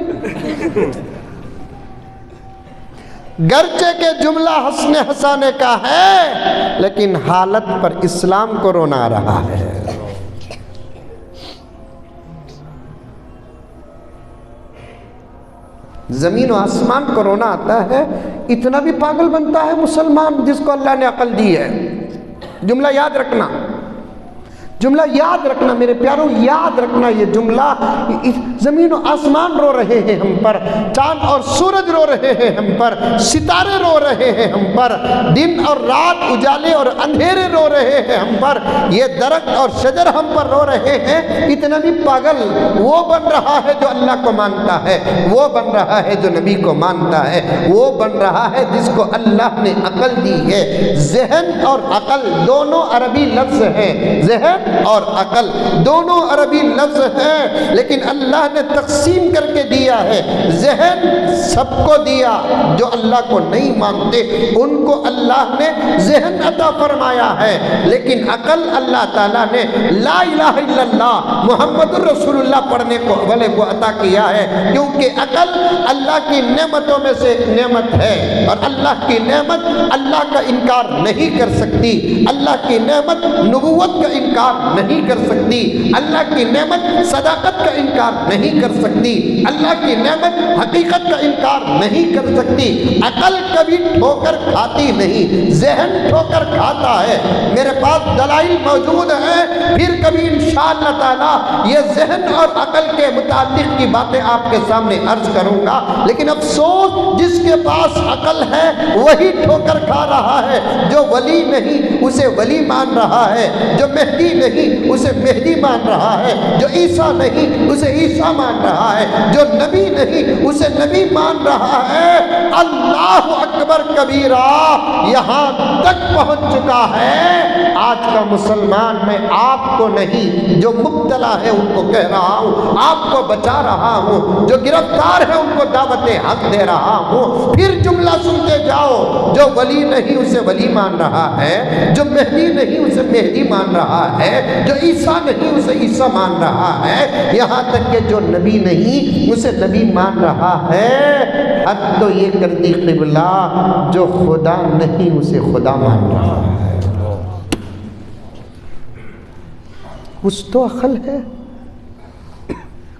गर्चे के जुमला हंसने हंसाने का है, लेकिन हालत पर इस्लाम को रोना रहा है। जमीन और आसमान को रोना आता है। इतना भी पागल बनता है मुसलमान जिसको अल्लाह ने अकल दी है। जुमला याद रखना, जुमला याद रखना मेरे प्यारों, याद रखना ये जुमला। ज़मीन और आसमान रो रहे हैं हम पर, चांद और सूरज रो रहे हैं हम पर, सितारे रो रहे हैं हम पर, दिन और रात उजाले और अंधेरे रो रहे हैं हम पर, ये दरख्त और शजर हम पर रो रहे हैं। इतना भी पागल वो बन रहा है जो अल्लाह को मानता है, वो बन रहा है जो नबी को मानता है, वो बन रहा है जिसको अल्लाह ने अकल दी है। ज़हन और अकल दोनों अरबी लफ्ज़ हैं, ज़हन और अकल दोनों अरबी लफ्ज़ हैं, लेकिन अल्लाह ने तकसीम करके दिया है। ज़हन सबको दिया, जो अल्लाह को नहीं मानते उनको अल्लाह ने ज़हन अता फरमाया है, लेकिन अकल अल्लाह ताला ने ला इलाहा इल्लल्लाह मुहम्मदुर रसूलुल्लाह पढ़ने को वाले को अता किया है, क्योंकि अकल अल्लाह की नेमतों में से एक नेमत है, और अल्लाह की नेमत अल्लाह का इनकार नहीं कर सकती, अल्लाह की नेमत नबूवत का इनकार नहीं कर सकती, अल्लाह की नेमत सदाकत का इनकार नहीं कर सकती, अल्लाह की नेमत हकीकत का इनकार नहीं कर सकती। अकल कभी ठोकर खाती नहीं, ज़हन ठोकर खाता है। मेरे पास दलाइल मौजूद हैं, फिर कभी इंशाअल्लाह ताला ये ज़हन और अकल के मुताबिक की बातें आपके सामने अर्ज करूंगा। लेकिन अफसोस जिसके पास अकल है वही ठोकर खा रहा है, जो वली नहीं उसे वली मान रहा है, जो मेहदी नहीं उसे मेहदी मान रहा है, जो ईसा नहीं उसे ईसा मान रहा है, जो नबी नहीं उसे नबी मान रहा है। अल्लाह अकबर कबीरा यहाँ तक पहुँच चुका है। आज का मुसलमान, मैं आपको नहीं, जो मुब्तला है उनको कह रहा हूँ, आपको बचा रहा हूँ, जो गिरफ्तार है उनको दावते हक दे रहा हूँ। फिर जुमला सुनते जाओ, जो वली नहीं उसे वली मान रहा है, जो मेहदी नहीं उसे मेहदी मान रहा है, जो ईसा नहीं उसे ईसा मान रहा है, यहाँ तक कि जो नबी नहीं उसे नबी मान रहा है। हद तो ये कर दी क़िबला, जो खुदा नहीं उसे खुदा मान रहा है। कुछ तो अकल है।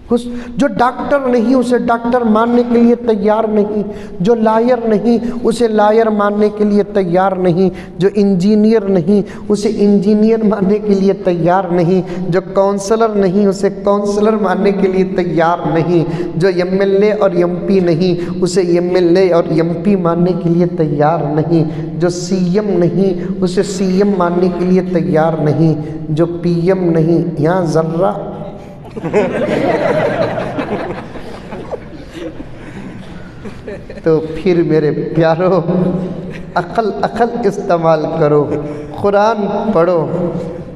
कुछ जो डॉक्टर नहीं उसे डॉक्टर मानने के लिए तैयार नहीं, जो लायर नहीं उसे लायर मानने के लिए तैयार नहीं, जो इंजीनियर नहीं उसे इंजीनियर मानने के लिए तैयार नहीं, जो काउंसलर नहीं उसे काउंसलर मानने के लिए तैयार नहीं, जो एमएलए और एमपी नहीं उसे एमएलए और एमपी मानने के लिए तैयार नहीं, जो सीएम नहीं उसे सीएम मानने के लिए तैयार नहीं, जो पीएम नहीं, यहाँ ज़र्रा तो फिर मेरे प्यारो अकल इस्तेमाल करो, कुरान पढ़ो,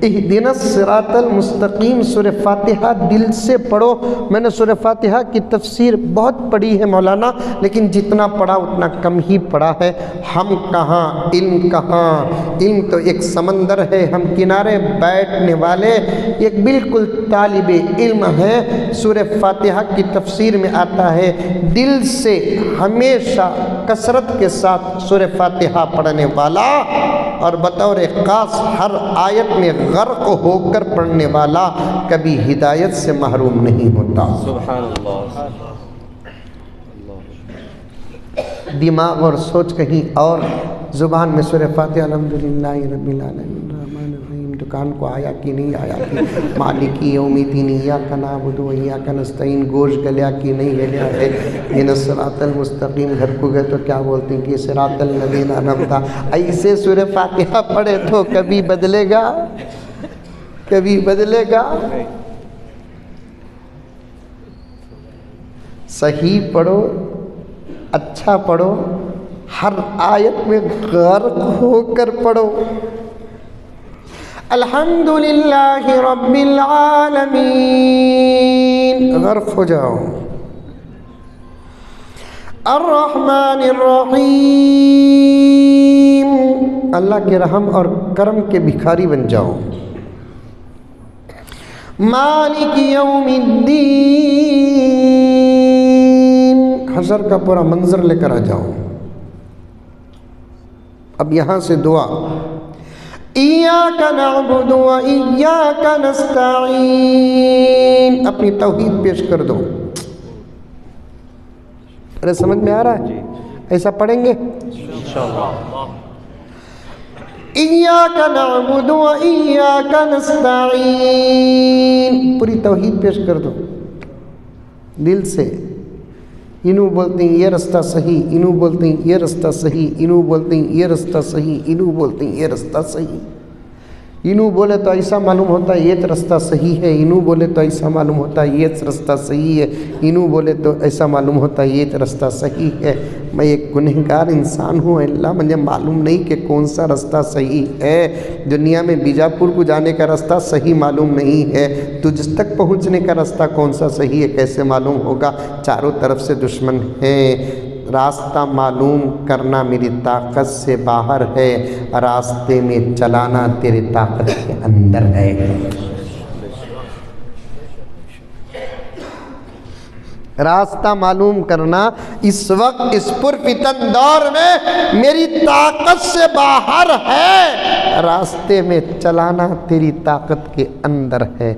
इहदिनस सिरातल मुस्तकीम सूरह फातिहा दिल से पढ़ो। मैंने सूरह फातिहा की तफसीर बहुत पढ़ी है मौलाना, लेकिन जितना पढ़ा उतना कम ही पढ़ा है। हम कहाँ इल्म, कहाँ इल्म तो एक समंदर है, हम किनारे बैठने वाले एक बिल्कुल तालिबे इल्म है। सूरह फातिहा की तफसीर में आता है, दिल से हमेशा कसरत के साथ सूरह फातिहा पढ़ने वाला और बतौर ख़ास हर आयत में गर्क होकर पढ़ने वाला कभी हिदायत से महरूम नहीं होता। सुभान अल्लाह। दिमाग और सोच कहीं और, ज़ुबान में सूरह फातिहा अल्हम्दुलिल्लाहि रब्बिल आलमीन रहमानिर रहीम, दुकान को आया कि नहीं आया कि मालिकी यौमिद्दीन इय्याका नअबुदु व इय्याका नस्तईन, गोश्त गलिया कि नहीं गलिया है, इहदिनस सिरातल मुस्तकीम, घर को गए तो क्या बोलते हैं कि सिरातल लज़ीना अनअमता। ऐसे सूरह फातिहा पढ़े तो कभी बदलेगा, कभी बदलेगा। सही पढ़ो, अच्छा पढ़ो, हर आयत में गर्क होकर पढ़ो। अल्हम्दुलिल्लाहि रब्बिल आलमीन, गर्क हो जाओ। अर्रहमानिर रहीम, अल्लाह के रहम और करम के भिखारी बन जाओ। मालिक यौमिद्दीन, हशर का पूरा मंजर लेकर आ जाओ। अब यहाँ से दुआ, इय्याका नअबुदु व इय्याका नस्तईन, अपनी तौहीद पेश कर दो। अरे समझ में आ रहा है? ऐसा पढ़ेंगे इंशाअल्लाह। इय्याका नअबुदु व इय्याका नस्तईन। पूरी तौहीद पेश कर दो दिल से। इनू बोलते हैं ये रास्ता सही, इनू बोलते हैं ये रास्ता सही, इनू बोलते हैं ये रास्ता सही, इनू बोलते हैं ये रास्ता सही। इनू बोले तो ऐसा मालूम होता है ये रास्ता सही है, इनू बोले तो ऐसा मालूम होता है ये रास्ता सही है, इनू बोले तो ऐसा मालूम होता है ये रास्ता सही है। मैं एक गुनहगार इंसान हूँ अल्लाह, मुझे मालूम नहीं कि कौन सा रास्ता सही है। दुनिया में बीजापुर को जाने का रास्ता सही मालूम नहीं है, तुझ तक पहुँचने का रास्ता कौन सा सही है कैसे मालूम होगा? चारों तरफ से दुश्मन हैं। रास्ता मालूम करना मेरी ताकत से बाहर है, रास्ते में चलाना तेरे ताकत के अंदर है। रास्ता मालूम करना इस वक्त इस पुरफितन दौर में मेरी ताकत से बाहर है, रास्ते में चलाना तेरी ताकत के अंदर है।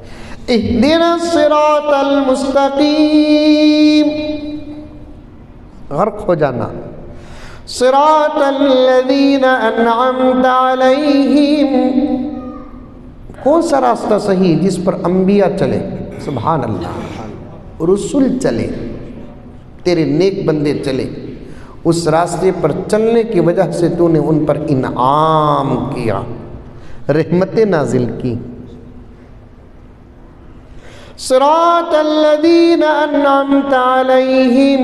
इहदिना सिरातल मुस्तकीम, गर्क हो जाना। सिरातल लज़ीना अन्अमता अलैहिम, कौन सा रास्ता सही जिस पर अंबिया चले, सुभान अल्लाह, रसूल चले, तेरे नेक बंदे चले, उस रास्ते पर चलने की वजह से तूने उन पर इनाम किया, रहमतें नाजिल की। सिरातल लज़ीना अन्अमता अलैहिम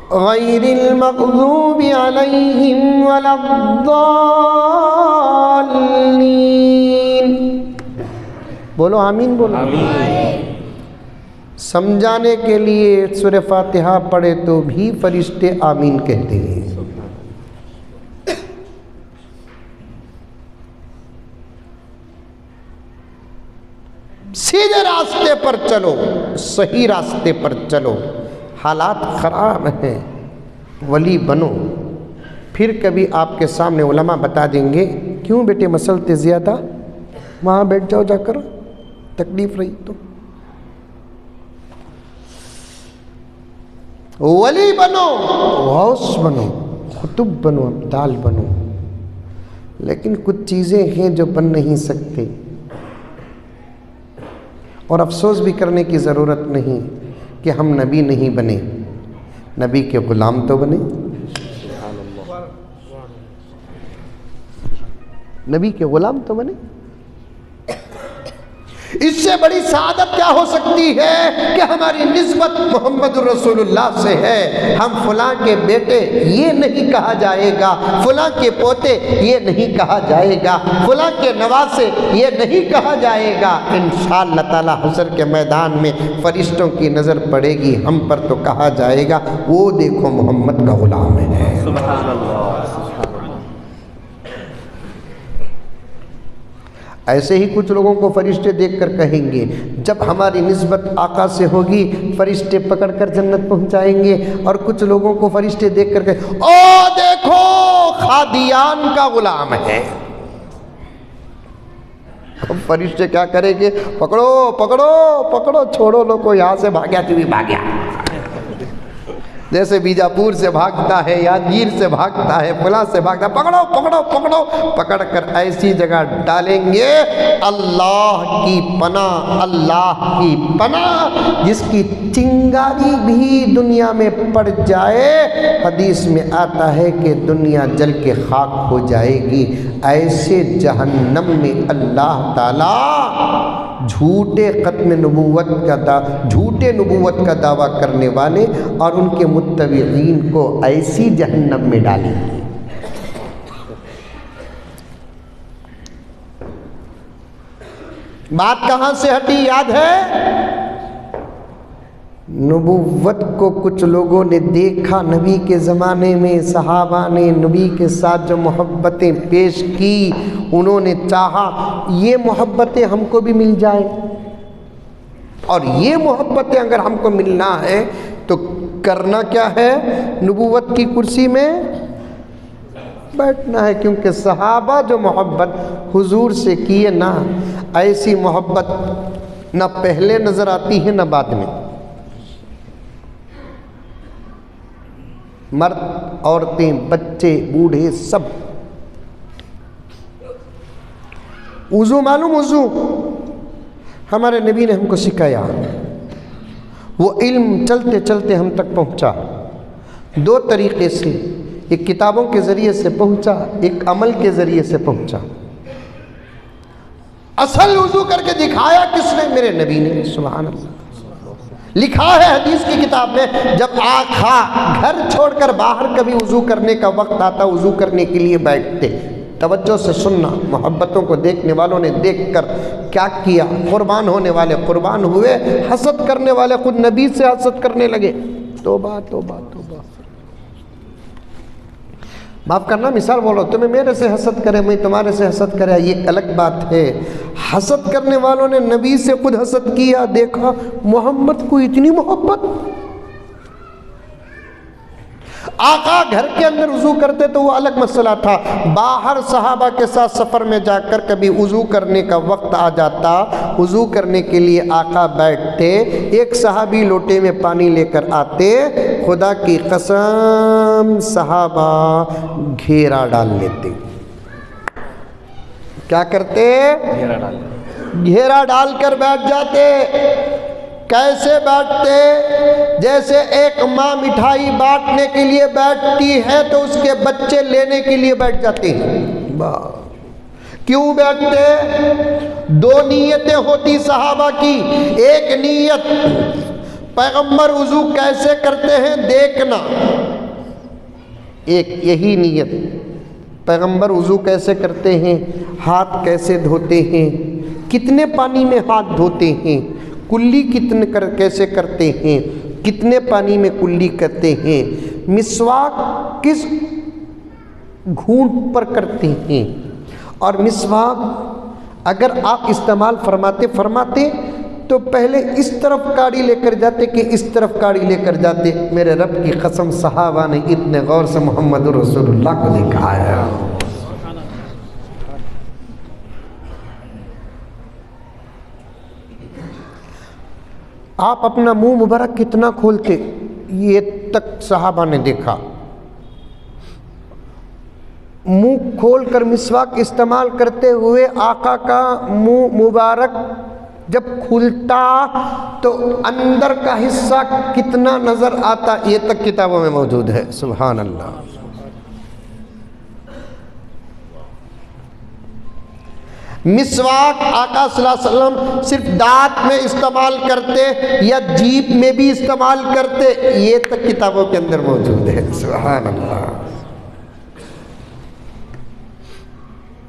गैरिल मग़ज़ूबि अलैहिम वलद्दाल्लीन। बोलो आमीन, बोलो आमीन। समझाने के लिए सूरह फातिहा पढ़े तो भी फरिश्ते आमीन कहते हैं। सीधे रास्ते पर चलो, सही रास्ते पर चलो। हालात ख़राब हैं, वली बनो। फिर कभी आपके सामने उलमा बता देंगे क्यों बेटे मसलते ज़्यादा, वहाँ बैठ जाओ जाकर, तकलीफ रही तो। वली बनो, गौस बनो, कुतुब बनो, अब्दाल बनो, लेकिन कुछ चीज़ें हैं जो बन नहीं सकते, और अफसोस भी करने की ज़रूरत नहीं कि हम नबी नहीं बने, नबी के ग़ुलाम तो बने। नबी के ग़ुलाम तो बने। इससे बड़ी सादत क्या हो सकती है कि हमारी निस्बत मोहम्मद रसूलुल्लाह से है। हम फलां के बेटे ये नहीं कहा जाएगा, फलां के पोते ये नहीं कहा जाएगा, फलां के नवासे ये नहीं कहा जाएगा। इंशाअल्लाह ताला हशर के मैदान में फरिश्तों की नज़र पड़ेगी हम पर, तो कहा जाएगा वो देखो मोहम्मद का ग़ुलाम है। सुभान अल्लाह। ऐसे ही कुछ लोगों को फरिश्ते देखकर कहेंगे, जब हमारी निस्बत आका से होगी फरिश्ते पकड़कर जन्नत पहुंचाएंगे। और कुछ लोगों को फरिश्ते देखकर कहे ओ देखो खादियान का गुलाम है। अब फरिश्ते क्या करेंगे, पकड़ो पकड़ो पकड़ो, छोड़ो लो, को यहाँ से भाग्या तू भी भाग्या। जैसे बीजापुर से भागता है, यादगीर से भागता है, फला से भागता, पकड़ो पकड़ो पकड़ो, पकड़ कर ऐसी जगह डालेंगे अल्लाह की पनाह, अल्लाह की पनाह, जिसकी चिंगारी भी दुनिया में पड़ जाए हदीस में आता है कि दुनिया जल के खाक हो जाएगी। ऐसे जहन्नम में अल्लाह ताला झूठे ख़त्म नबूवत का झूठे नबूवत का दावा करने वाले और उनके मुत्तबईन को ऐसी जहन्नम में डालेंगे। बात कहाँ से हटी याद है? नबूवत को कुछ लोगों ने देखा, नबी के ज़माने में सहाबा ने नबी के साथ जो मोहब्बतें पेश की, उन्होंने चाहा ये मोहब्बतें हमको भी मिल जाए, और ये मोहब्बतें अगर हमको मिलना है तो करना क्या है, नबूवत की कुर्सी में बैठना है। क्योंकि सहाबा जो मोहब्बत हुजूर से किए ना, ऐसी मोहब्बत ना पहले नज़र आती है ना बाद में। मर्द, औरतें, बच्चे, बूढ़े, सब। वुज़ू मालूम, वुज़ू हमारे नबी ने हमको सिखाया। वो इल्म चलते चलते हम तक पहुंचा दो तरीक़े से, एक किताबों के ज़रिए से पहुंचा, एक अमल के ज़रिए से पहुंचा। असल वुज़ू करके दिखाया किसने? मेरे नबी ने। सुभान अल्लाह। लिखा है हदीस की किताब में, जब आका घर छोड़कर बाहर कभी वुज़ू करने का वक्त आता, वुज़ू करने के लिए बैठते। तवज्जो से सुनना, मोहब्बतों को देखने वालों ने देखकर क्या किया, कुर्बान होने वाले कुर्बान हुए, हसद करने वाले खुद नबी से हसद करने लगे। तौबा तौबा तौबा। माफ़ करना, मिसाल बोलो, तुम्हें मेरे से हसद करे, मैं तुम्हारे से हसद करे, ये अलग बात है। हसद करने वालों ने नबी से खुद हसद किया, देखा मोहम्मद को इतनी मोहब्बत। आका घर के अंदर वुज़ू करते तो वो अलग मसला था, बाहर सहाबा के साथ सफ़र में जाकर कभी वुज़ू करने का वक्त आ जाता, वुज़ू करने के लिए आका बैठते, एक सहाबी लोटे में पानी लेकर आते, खुदा की कसम सहाबा घेरा डाल लेते। क्या करते? घेरा डालकर बैठ जाते। कैसे बैठते? जैसे एक माँ मिठाई बांटने के लिए बैठती है तो उसके बच्चे लेने के लिए बैठ जाते हैं। क्यों बैठते? दो नीयतें होती सहाबा की। एक नीयत, पैगंबर वुज़ू कैसे करते हैं देखना, एक यही नीयत, पैगंबर वुज़ू कैसे करते हैं, हाथ कैसे धोते हैं, कितने पानी में हाथ धोते हैं, कुल्ली कैसे करते हैं, कितने पानी में कुल्ली करते हैं, मिसवाक किस घूंट पर करते हैं, और मिसवाक अगर आप इस्तेमाल फरमाते तो पहले इस तरफ काड़ी लेकर जाते कि इस तरफ काड़ी लेकर जाते। मेरे रब की कसम सहाबा ने इतने गौर से मोहम्मद रसूलुल्लाह को देखा है। आप अपना मुंह मुबारक कितना खोलते, ये तक सहाबा ने देखा। मुंह खोलकर मिसवाक इस्तेमाल करते हुए आका का मुंह मुबारक जब खुलता तो अंदर का हिस्सा कितना नजर आता, ये तक किताबों में मौजूद है। सुभान अल्लाह। मिसवाक आका सल्लल्लाहु अलैहि वसल्लम सिर्फ दांत में इस्तेमाल करते या जीभ में भी इस्तेमाल करते, ये तक किताबों के अंदर मौजूद है। सुभान अल्लाह।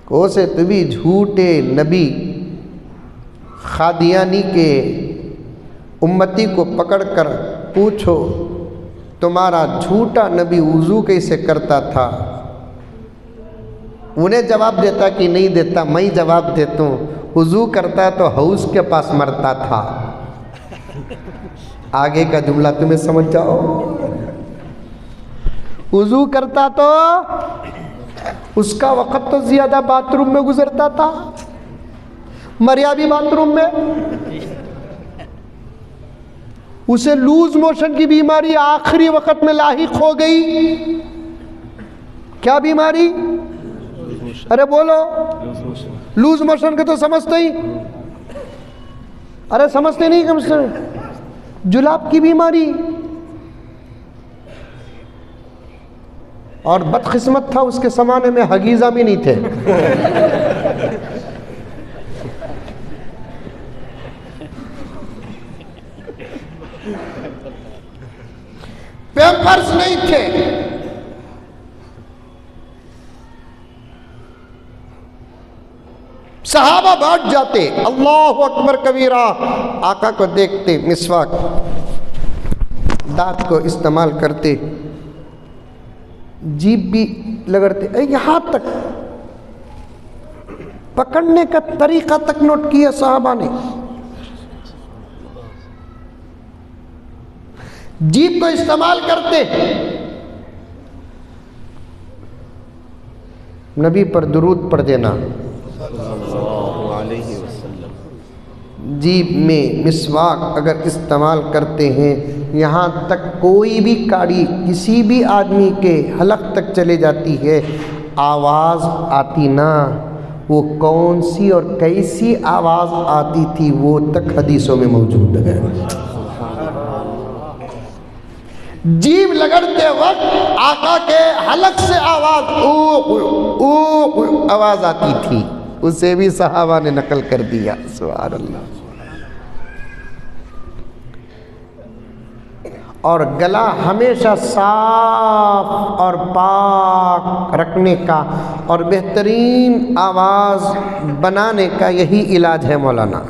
कोसे तभी झूठे नबी खादियानी के उम्मती को पकड़कर पूछो, तुम्हारा झूठा नबी वुज़ू कैसे करता था? उन्हें जवाब देता कि नहीं देता, मैं ही जवाब देता हूँ, वुज़ू करता तो हौस के पास मरता था। आगे का जुमला तुम्हें समझ जाओ। वुज़ू करता तो उसका वक़्त तो ज़्यादा बाथरूम में गुजरता था, मरिया भी बाथरूम में। उसे लूज मोशन की बीमारी आखिरी वक़्त में लाहिक हो गई। क्या बीमारी? अरे बोलो, लूज मोशन के तो समझते ही, अरे समझते नहीं, कम से जुलाब की बीमारी। और बदकिस्मत था उसके ज़माने में हगीज़ा भी नहीं थे। पैम्पर्स नहीं थे। सहाबा बैठ जाते, अल्लाहु अकबर कबीरा, आका को देखते, मिसवाक दांत को इस्तेमाल करते, जीभ भी लगड़ते, यहाँ तक पकड़ने का तरीका तक नोट किया सहाबा ने। जीभ को इस्तेमाल करते, नबी पर दुरूद पढ़ देना, जीभ में मिसवाक अगर इस्तेमाल करते हैं, यहाँ तक कोई भी काड़ी किसी भी आदमी के हलक तक चले जाती है, आवाज़ आती ना, वो कौन सी और कैसी आवाज़ आती थी वो तक हदीसों में मौजूद है। जीभ लगड़ते वक्त आका के हलक से आवाज़ ओ आवाज़ आती थी, उसे भी सहाबा ने नकल कर दिया। सुभान अल्लाह। और गला हमेशा साफ और पाक रखने का और बेहतरीन आवाज़ बनाने का यही इलाज है मौलाना।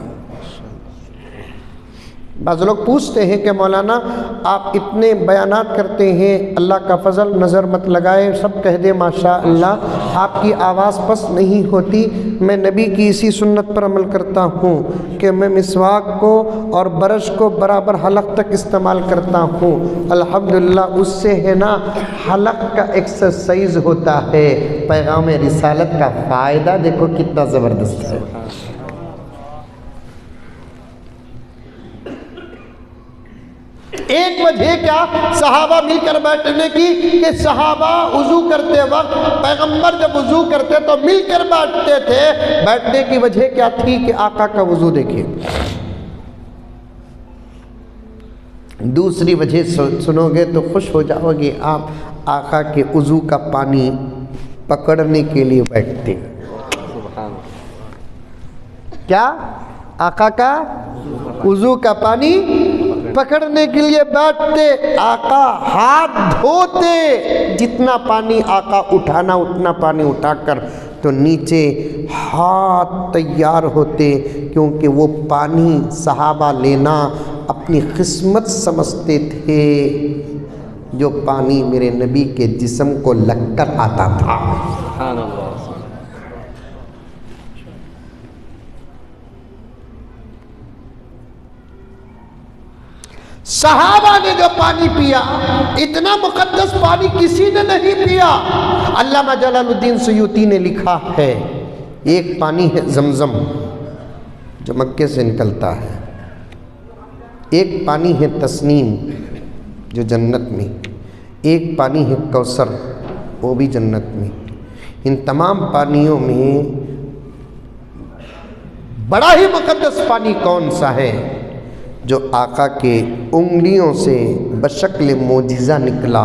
बाज़ लोग पूछते हैं कि मौलाना आप इतने बयानात करते हैं, अल्लाह का फ़ज़ल, नज़र मत लगाए, सब कह दे माशा अल्लाह, आपकी आवाज़ पस नहीं होती। मैं नबी की इसी सुन्नत पर अमल करता हूँ कि मैं मिसवाक को और ब्रश को बराबर हलक तक इस्तेमाल करता हूँ। अल्हम्दुलिल्लाह उससे है ना हलक का एक्सरसाइज होता है। पैगाम रिसालत का फ़ायदा देखो कितना ज़बरदस्त है। एक वजह क्या सहाबा मिलकर बैठने की कि सहाबा वुज़ू करते वक्त पैगंबर जब वुज़ू करते तो मिलकर बैठते थे। बैठने की वजह क्या थी कि आका का वुज़ू देखिए। दूसरी वजह सुनोगे तो खुश हो जाओगे आप, आका के वुज़ू का पानी पकड़ने के लिए बैठते। क्या? आका का वुज़ू का पानी पकड़ने के लिए बैठते। आका हाथ धोते, जितना पानी आका उठाना उतना पानी उठाकर तो नीचे हाथ तैयार होते, क्योंकि वो पानी सहाबा लेना अपनी किस्मत समझते थे। जो पानी मेरे नबी के जिस्म को लगकर आता था। सहाबा ने जो पानी पिया, इतना मुकद्दस पानी किसी ने नहीं पिया। अल्लामा जलालुद्दीन सुयूती ने लिखा है, एक पानी है जमजम जो मक्के से निकलता है, एक पानी है तस्नीम जो जन्नत में, एक पानी है कौसर वो भी जन्नत में। इन तमाम पानियों में बड़ा ही मुकद्दस पानी कौन सा है? जो आका के उंगलियों से बशक्ल मोजिज़ा निकला,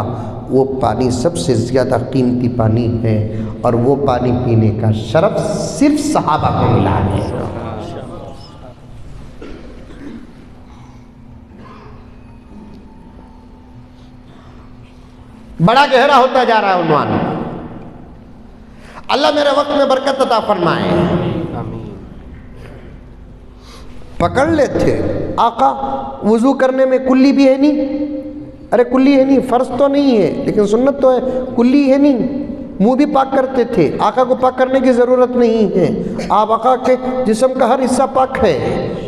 वो पानी सबसे ज़्यादा कीमती पानी है और वो पानी पीने का शरफ सिर्फ सहाबा को मिला है। बड़ा गहरा होता जा रहा है उन्वान। अल्लाह मेरे वक्त में बरकत अता फरमाए। पकड़ लेते आका। वुज़ू करने में कुल्ली भी है नहीं, अरे कुल्ली है नहीं, फ़र्ज तो नहीं है लेकिन सुन्नत तो है, कुल्ली है नहीं। मुंह भी पाक करते थे, आका को पाक करने की ज़रूरत नहीं है। आप आका के जिस्म का हर हिस्सा पाक है।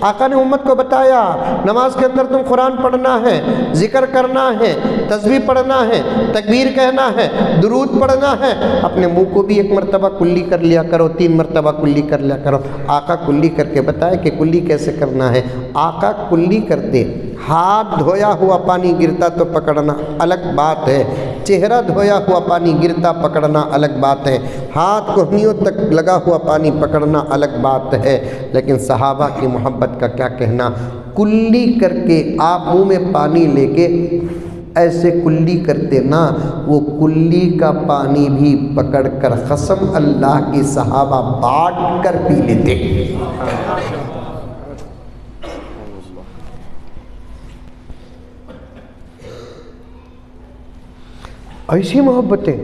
आका ने उम्मत को बताया, नमाज के अंदर तुम कुरान पढ़ना है, ज़िक्र करना है, तस्बीह पढ़ना है, तकबीर कहना है, दुरूद पढ़ना है। अपने मुंह को भी एक मरतबा कुल्ली कर लिया करो, 3 मरतबा कुल्ली कर लिया करो। आका कुल्ली करके बताए कि कुल्ली कैसे करना है। आका कुल्ली करते, हाथ धोया हुआ पानी गिरता तो पकड़ना अलग बात है, चेहरा धोया हुआ पानी गिरता पकड़ना अलग बात है, हाथ कोहनियों तक लगा हुआ पानी पकड़ना अलग बात है। लेकिन सहाबा की मोहब्बत का क्या कहना, कुल्ली करके आप मुंह में पानी लेके ऐसे कुल्ली करते ना, वो कुल्ली का पानी भी पकड़कर कसम अल्लाह की सहाबा बांट कर पी लेते। ऐसी मोहब्बतें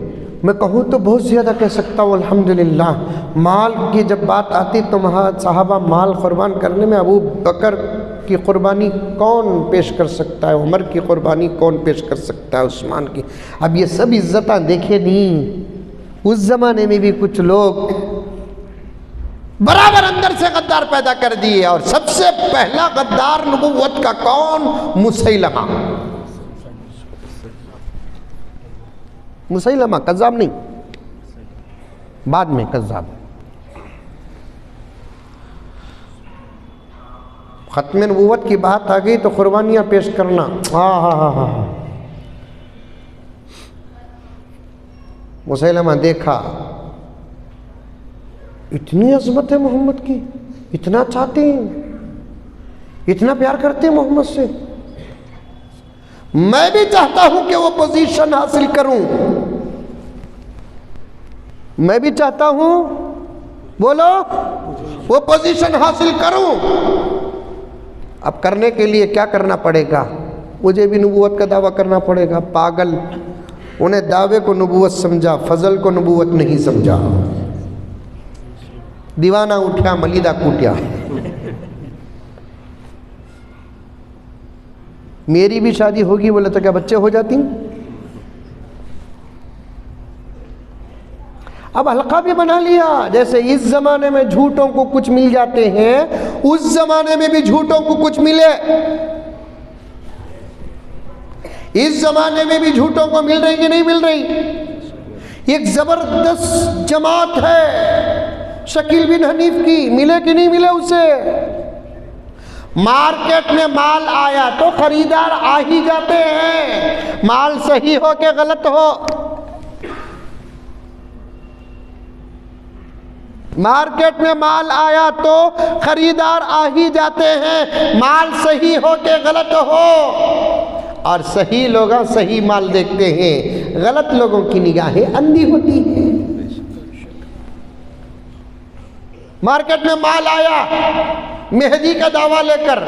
मैं कहूँ तो बहुत ज़्यादा कह सकता हूँ अल्हम्दुलिल्लाह। माल की जब बात आती तो सहाबा माल कुर्बान करने में अबू बकर की कुर्बानी कौन पेश कर सकता है, उमर की कुर्बानी कौन पेश कर सकता है, उस्मान की। अब ये सब इज्जतें देखे नहीं, उस ज़माने में भी कुछ लोग बराबर अंदर से गद्दार पैदा कर दिए। और सबसे पहला गद्दार नबुव्वत का कौन? मुसैलमा। मुसैलमा कज़्ज़ाब नहीं, बाद में कज़्ज़ाब। ख़त्म नबूवत की बात आ गई तो कुर्बानियाँ पेश करना, हाँ हाँ हाँ हाँ। मुसैलमा देखा, इतनी अज़मत है मोहम्मद की, इतना चाहते हैं, इतना प्यार करते हैं मोहम्मद से। मैं भी चाहता हूं कि वो पोजीशन हासिल करूं, मैं भी चाहता हूं, बोलो, वो पोजीशन हासिल करूं। अब करने के लिए क्या करना पड़ेगा? मुझे भी नबूवत का दावा करना पड़ेगा। पागल, उन्हें दावे को नबूवत समझा, फजल को नबूवत नहीं समझा। दीवाना उठा मलीदा कूटिया। मेरी भी शादी होगी, बोले तो क्या बच्चे हो जाती? अब हल्का भी बना लिया, जैसे इस जमाने में झूठों को कुछ मिल जाते हैं, उस जमाने में भी झूठों को कुछ मिले। इस जमाने में भी झूठों को मिल रही कि नहीं मिल रही? एक जबरदस्त जमात है शकील बिन हनीफ की, मिले कि नहीं मिले उसे? मार्केट में माल आया तो खरीदार आ ही जाते हैं, माल सही हो के गलत हो। मार्केट में माल आया तो खरीदार आ ही जाते हैं, माल सही हो के गलत हो। और सही लोग सही माल देखते हैं, गलत लोगों की निगाहें अंधी होती हैं। मार्केट में माल आया मेहंदी का दावा लेकर,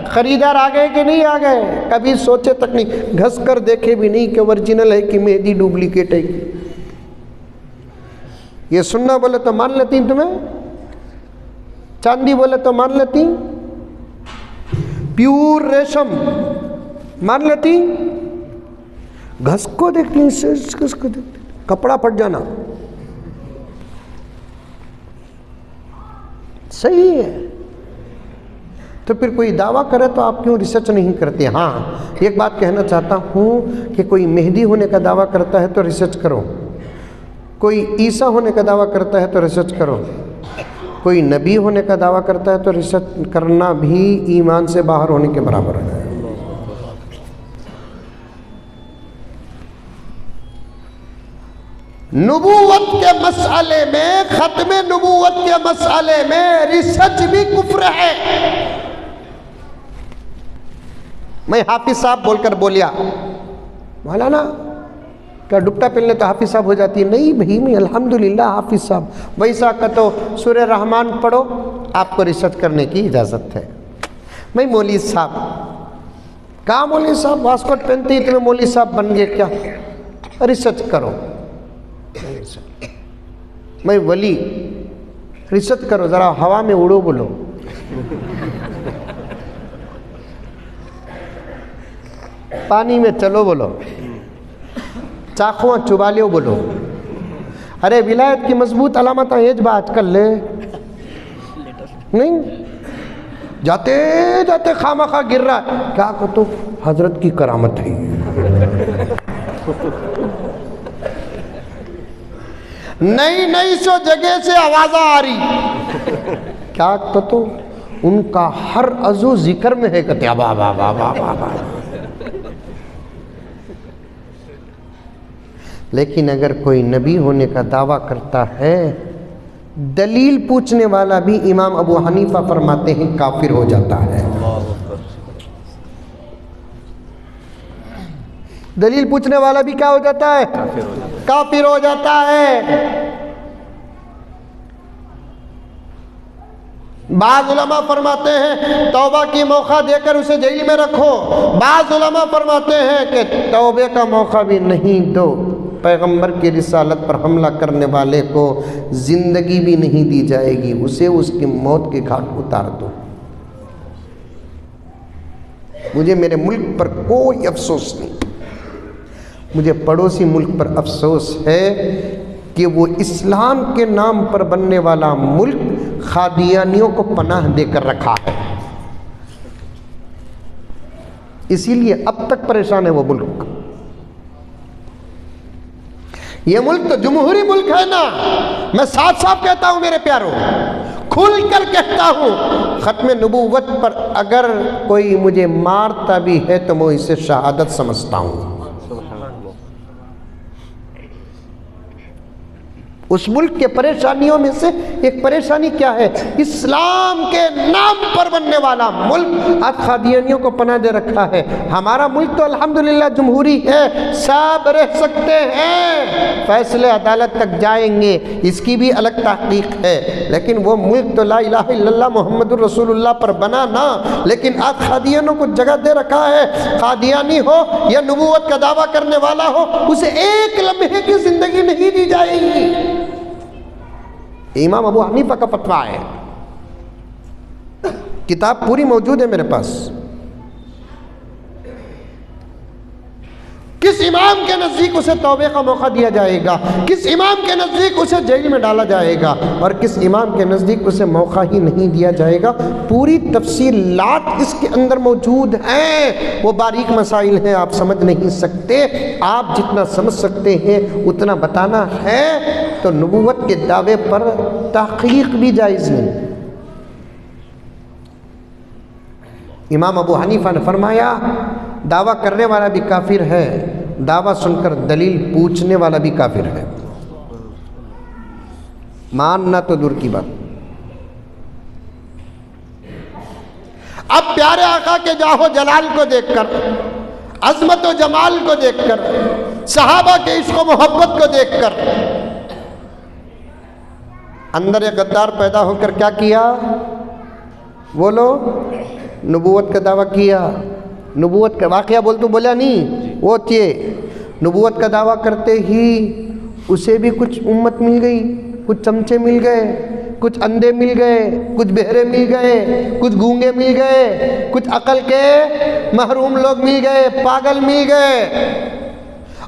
खरीदार आ गए कि नहीं आ गए? कभी सोचे तक नहीं, घस कर देखे भी नहीं कि ओरिजिनल है कि मेहंदी डुप्लीकेट है। ये सुनना बोले तो मान लेती तुम्हें, चांदी बोले तो मान लेती, प्योर रेशम मान लेती, घस को देखती, घस को देखती, कपड़ा फट जाना सही है। तो फिर कोई दावा करे तो आप क्यों रिसर्च नहीं करते? हाँ, एक बात कहना चाहता हूँ कि कोई मेहदी होने का दावा करता है तो रिसर्च करो, कोई ईसा होने का दावा करता है तो रिसर्च करो, कोई नबी होने का दावा करता है तो रिसर्च करना भी ईमान से बाहर होने के बराबर है। नबूवत के मसले में, खत्म नबूवत के मसले में रिसर्च भी कुफ्र है। मैं हाफिज साहब बोलकर बोलिया, मौलाना क्या दुपट्टा पहनने तो हाफिज साहब हो जाती है? नहीं भाई, मैं अल्हम्दुलिल्लाह हाफिज साहब। वैसा का तो सूरह रहमान पढ़ो, आपको रिसर्च करने की इजाज़त है। मैं मौलवी साहब, कहाँ मौलवी साहब वास्कोट पहनते ही तुम्हें मौलवी साहब बन गए क्या? रिसर्च करो। मैं वली, रिसर्च करो, ज़रा हवा में उड़ो बोलो। पानी में चलो बोलो, चाकुआ चुबा लियो बोलो। अरे विलायत की मजबूत अलामत एज बात कर ले, नहीं जाते जाते खामा खा गिर रहा है, क्या को तो हजरत की करामत है। नई नई सो जगह से आवाज़ आ रही, क्या तो उनका हर अज़ू जिक्र में है। कहते वाह वाह वाह वाह वाह वाह। लेकिन अगर कोई नबी होने का दावा करता है, दलील पूछने वाला भी इमाम अबू हनीफा फरमाते हैं काफिर हो जाता है। दलील पूछने वाला भी क्या हो जाता है? काफिर हो जाता है। बाज़ उलमा फरमाते हैं तौबा की मौका देकर उसे जेल में रखो, बाज़ उलमा फरमाते हैं कि तौबे का मौका भी नहीं दो, पैगंबर की रिसालत पर हमला करने वाले को ज़िंदगी भी नहीं दी जाएगी, उसे उसकी मौत के घाट उतार दो। मुझे मेरे मुल्क पर कोई अफसोस नहीं, मुझे पड़ोसी मुल्क पर अफसोस है कि वो इस्लाम के नाम पर बनने वाला मुल्क खादियानियों को पनाह देकर रखा है, इसीलिए अब तक परेशान है वो मुल्क। ये मुल्क तो जमहूरी मुल्क है ना। मैं साफ साफ कहता हूं मेरे प्यारों, खुल कर कहता हूँ, ख़त्म नबूवत पर अगर कोई मुझे मारता भी है तो मैं इसे शहादत समझता हूँ। उस मुल्क के परेशानियों में से एक परेशानी क्या है? इस्लाम के नाम पर बनने वाला मुल्क आज कादियानियों को पनाह दे रखा है। हमारा मुल्क तो अल्हम्दुलिल्लाह जमहूरी है, सब रह सकते हैं, फैसले अदालत तक जाएंगे, इसकी भी अलग तहकीक है, लेकिन वो मुल्क तो ला इलाहा इल्लल्लाह मुहम्मदुर रसूलुल्लाह पर बना ना। लेकिन आज कादियानियों को जगह दे रखा है, कादियानी हो या नबूवत का दावा करने वाला हो, उसे एक लम्हे की जिंदगी नहीं दी जाएगी। इमाम अबू हनीफा का फतवा है, किताब पूरी मौजूद है मेरे पास। किस इमाम के नज़दीक उसे तौबे का मौका दिया जाएगा, किस इमाम के नज़दीक उसे जेल में डाला जाएगा, और किस इमाम के नज़दीक उसे मौका ही नहीं दिया जाएगा। पूरी तफसीलात इसके अंदर मौजूद हैं। वो बारीक मसाइल हैं, आप समझ नहीं सकते। आप जितना समझ सकते हैं उतना बताना है। तो नबूवत के दावे पर तहकीक भी जायज़ नहीं। इमाम अबू हनीफा ने फरमाया, दावा करने वाला भी काफिर है, दावा सुनकर दलील पूछने वाला भी काफिर है। मानना तो दूर की बात। अब प्यारे आका के जाहो जलाल को देखकर, अजमत व जमाल को देखकर, सहाबा के इश्क व मोहब्बत को देखकर अंदर एक गद्दार पैदा होकर क्या किया? बोलो, नबूवत का दावा किया। नबूवत का वाक़या बोल तो बोला नहीं, वो थे नबूवत का दावा करते ही उसे भी कुछ उम्मत मिल गई, कुछ चमचे मिल गए, कुछ अंधे मिल गए, कुछ बहरे मिल गए, कुछ गूंगे मिल गए, कुछ अकल के महरूम लोग मिल गए, पागल मिल गए।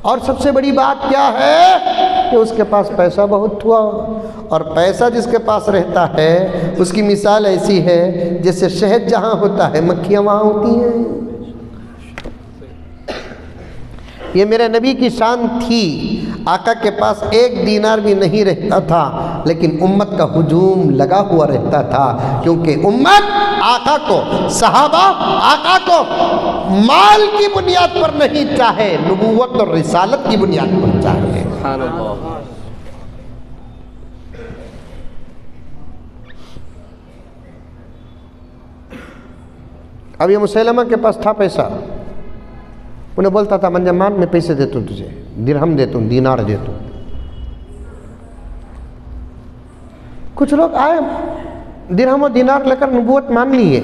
और सबसे बड़ी बात क्या है कि उसके पास पैसा बहुत हुआ, और पैसा जिसके पास रहता है उसकी मिसाल ऐसी है जैसे शहद जहाँ होता है मक्खियाँ वहाँ होती हैं। ये मेरे नबी की शान थी। आका के पास एक दीनार भी नहीं रहता था, लेकिन उम्मत का हुजूम लगा हुआ रहता था, क्योंकि उम्मत आका को, सहाबा आका को माल की बुनियाद पर नहीं चाहे, नबूवत और रिसालत की बुनियाद पर चाहे। अब ये मुसैलमा के पास था पैसा, उन्हें बोलता था मंजमान मैं पैसे देता हूँ तुझे, दिरहम देता हूँ, दीनार देता हूँ। कुछ लोग आए दिरहम और दीनार लेकर नबूवत मान लिए।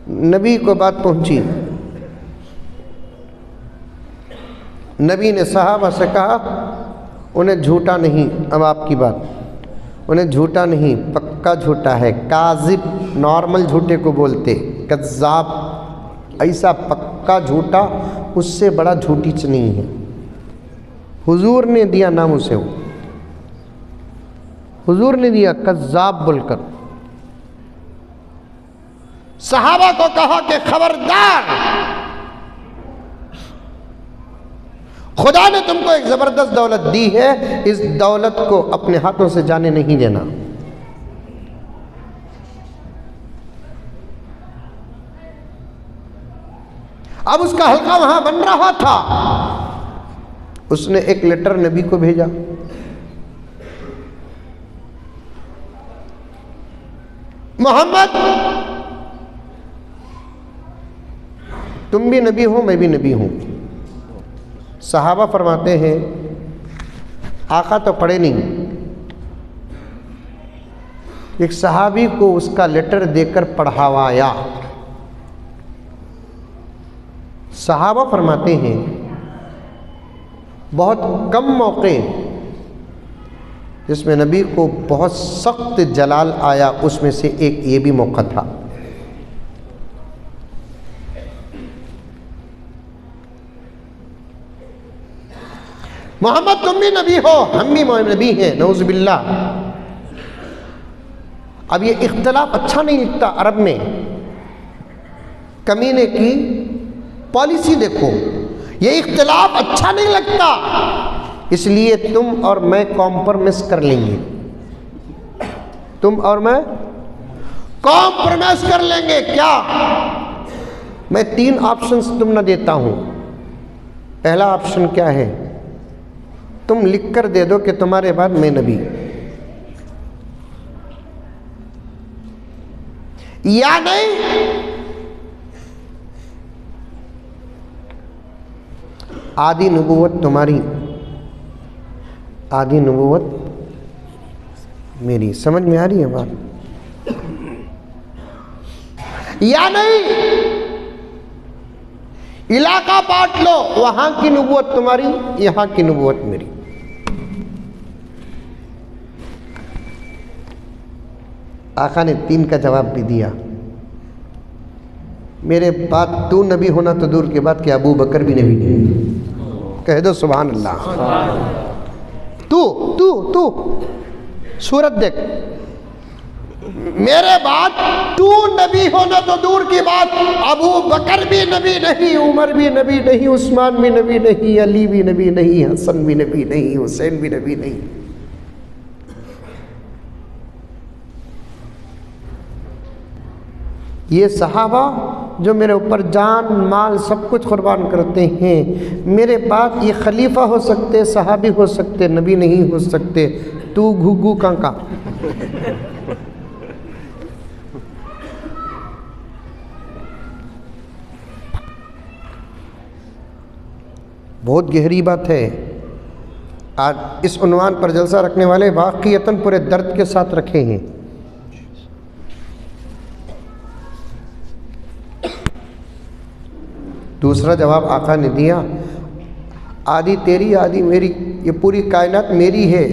नबी को बात पहुंची, नबी ने सहाबा से कहा उन्हें झूठा नहीं, अब आपकी बात, उन्हें झूठा नहीं, पक्का झूठा है। काजिब नॉर्मल झूठे को बोलते, कज़्ज़ाब ऐसा पक्का झूठा, उससे बड़ा झूठीच नहीं है। हुजूर ने दिया नाम उसे, हुजूर ने दिया कज़्ज़ाब बोलकर। सहाबा को कहा कि खबरदार, खुदा ने तुमको एक जबरदस्त दौलत दी है, इस दौलत को अपने हाथों से जाने नहीं देना। अब उसका हल्का वहां बन रहा था, उसने एक लेटर नबी को भेजा, मोहम्मद तुम भी नबी हो, मैं भी नबी हूं। सहाबा फरमाते हैं आका तो पढ़े नहीं, एक सहाबी को उसका लेटर देकर पढ़ावाया। सहाबा फरमाते हैं बहुत कम मौके जिसमें नबी को बहुत सख्त जलाल आया, उसमें से एक ये भी मौका था। मोहम्मद तुम भी नबी हो, हम भी नबी हैं, नऊज़ बिल्लाह। अब ये इख्तलाफ अच्छा नहीं लगता अरब में, कमीने की पॉलिसी देखो, ये इख्तलाफ अच्छा नहीं लगता, इसलिए तुम और मैं कॉम्प्रोमाइज़ कर लेंगे। तुम और मैं कॉम्प्रोमाइज कर लेंगे क्या? मैं 3 ऑप्शंस तुम न देता हूं। पहला ऑप्शन क्या है? तुम लिख कर दे दो कि तुम्हारे बाद मैं नबी, या नहीं आधी नबूवत तुम्हारी, आधी नबूवत मेरी। समझ में आ रही है बात? या नहीं इलाका बांट लो, वहां की नबूवत तुम्हारी, यहां की नबूवत मेरी। आका ने 3 का जवाब भी दिया। मेरे बाद तू नबी होना तो दूर के बाद कि अबू बकर भी नबी नहीं। कह दो सुभान अल्लाह। तू तू तू सूरत देख, मेरे बाद तू नबी होना तो दूर की बात, अबू बकर भी नबी नहीं, उमर भी नबी नहीं, उस्मान भी नबी नहीं, अली भी नबी नहीं, हसन भी नबी नहीं, हुसैन भी नबी नहीं। ये सहाबा जो मेरे ऊपर जान माल सब कुछ कुर्बान करते हैं, मेरे बाद ये खलीफा हो सकते, सहाबी हो सकते, नबी नहीं हो सकते। तू घुघू कांका। बहुत गहरी बात है। आज इस उन्वान पर जलसा रखने वाले वाक़ियतन पूरे दर्द के साथ रखे हैं। दूसरा जवाब आका ने दिया, आधी तेरी आधी मेरी, ये पूरी कायनात मेरी है,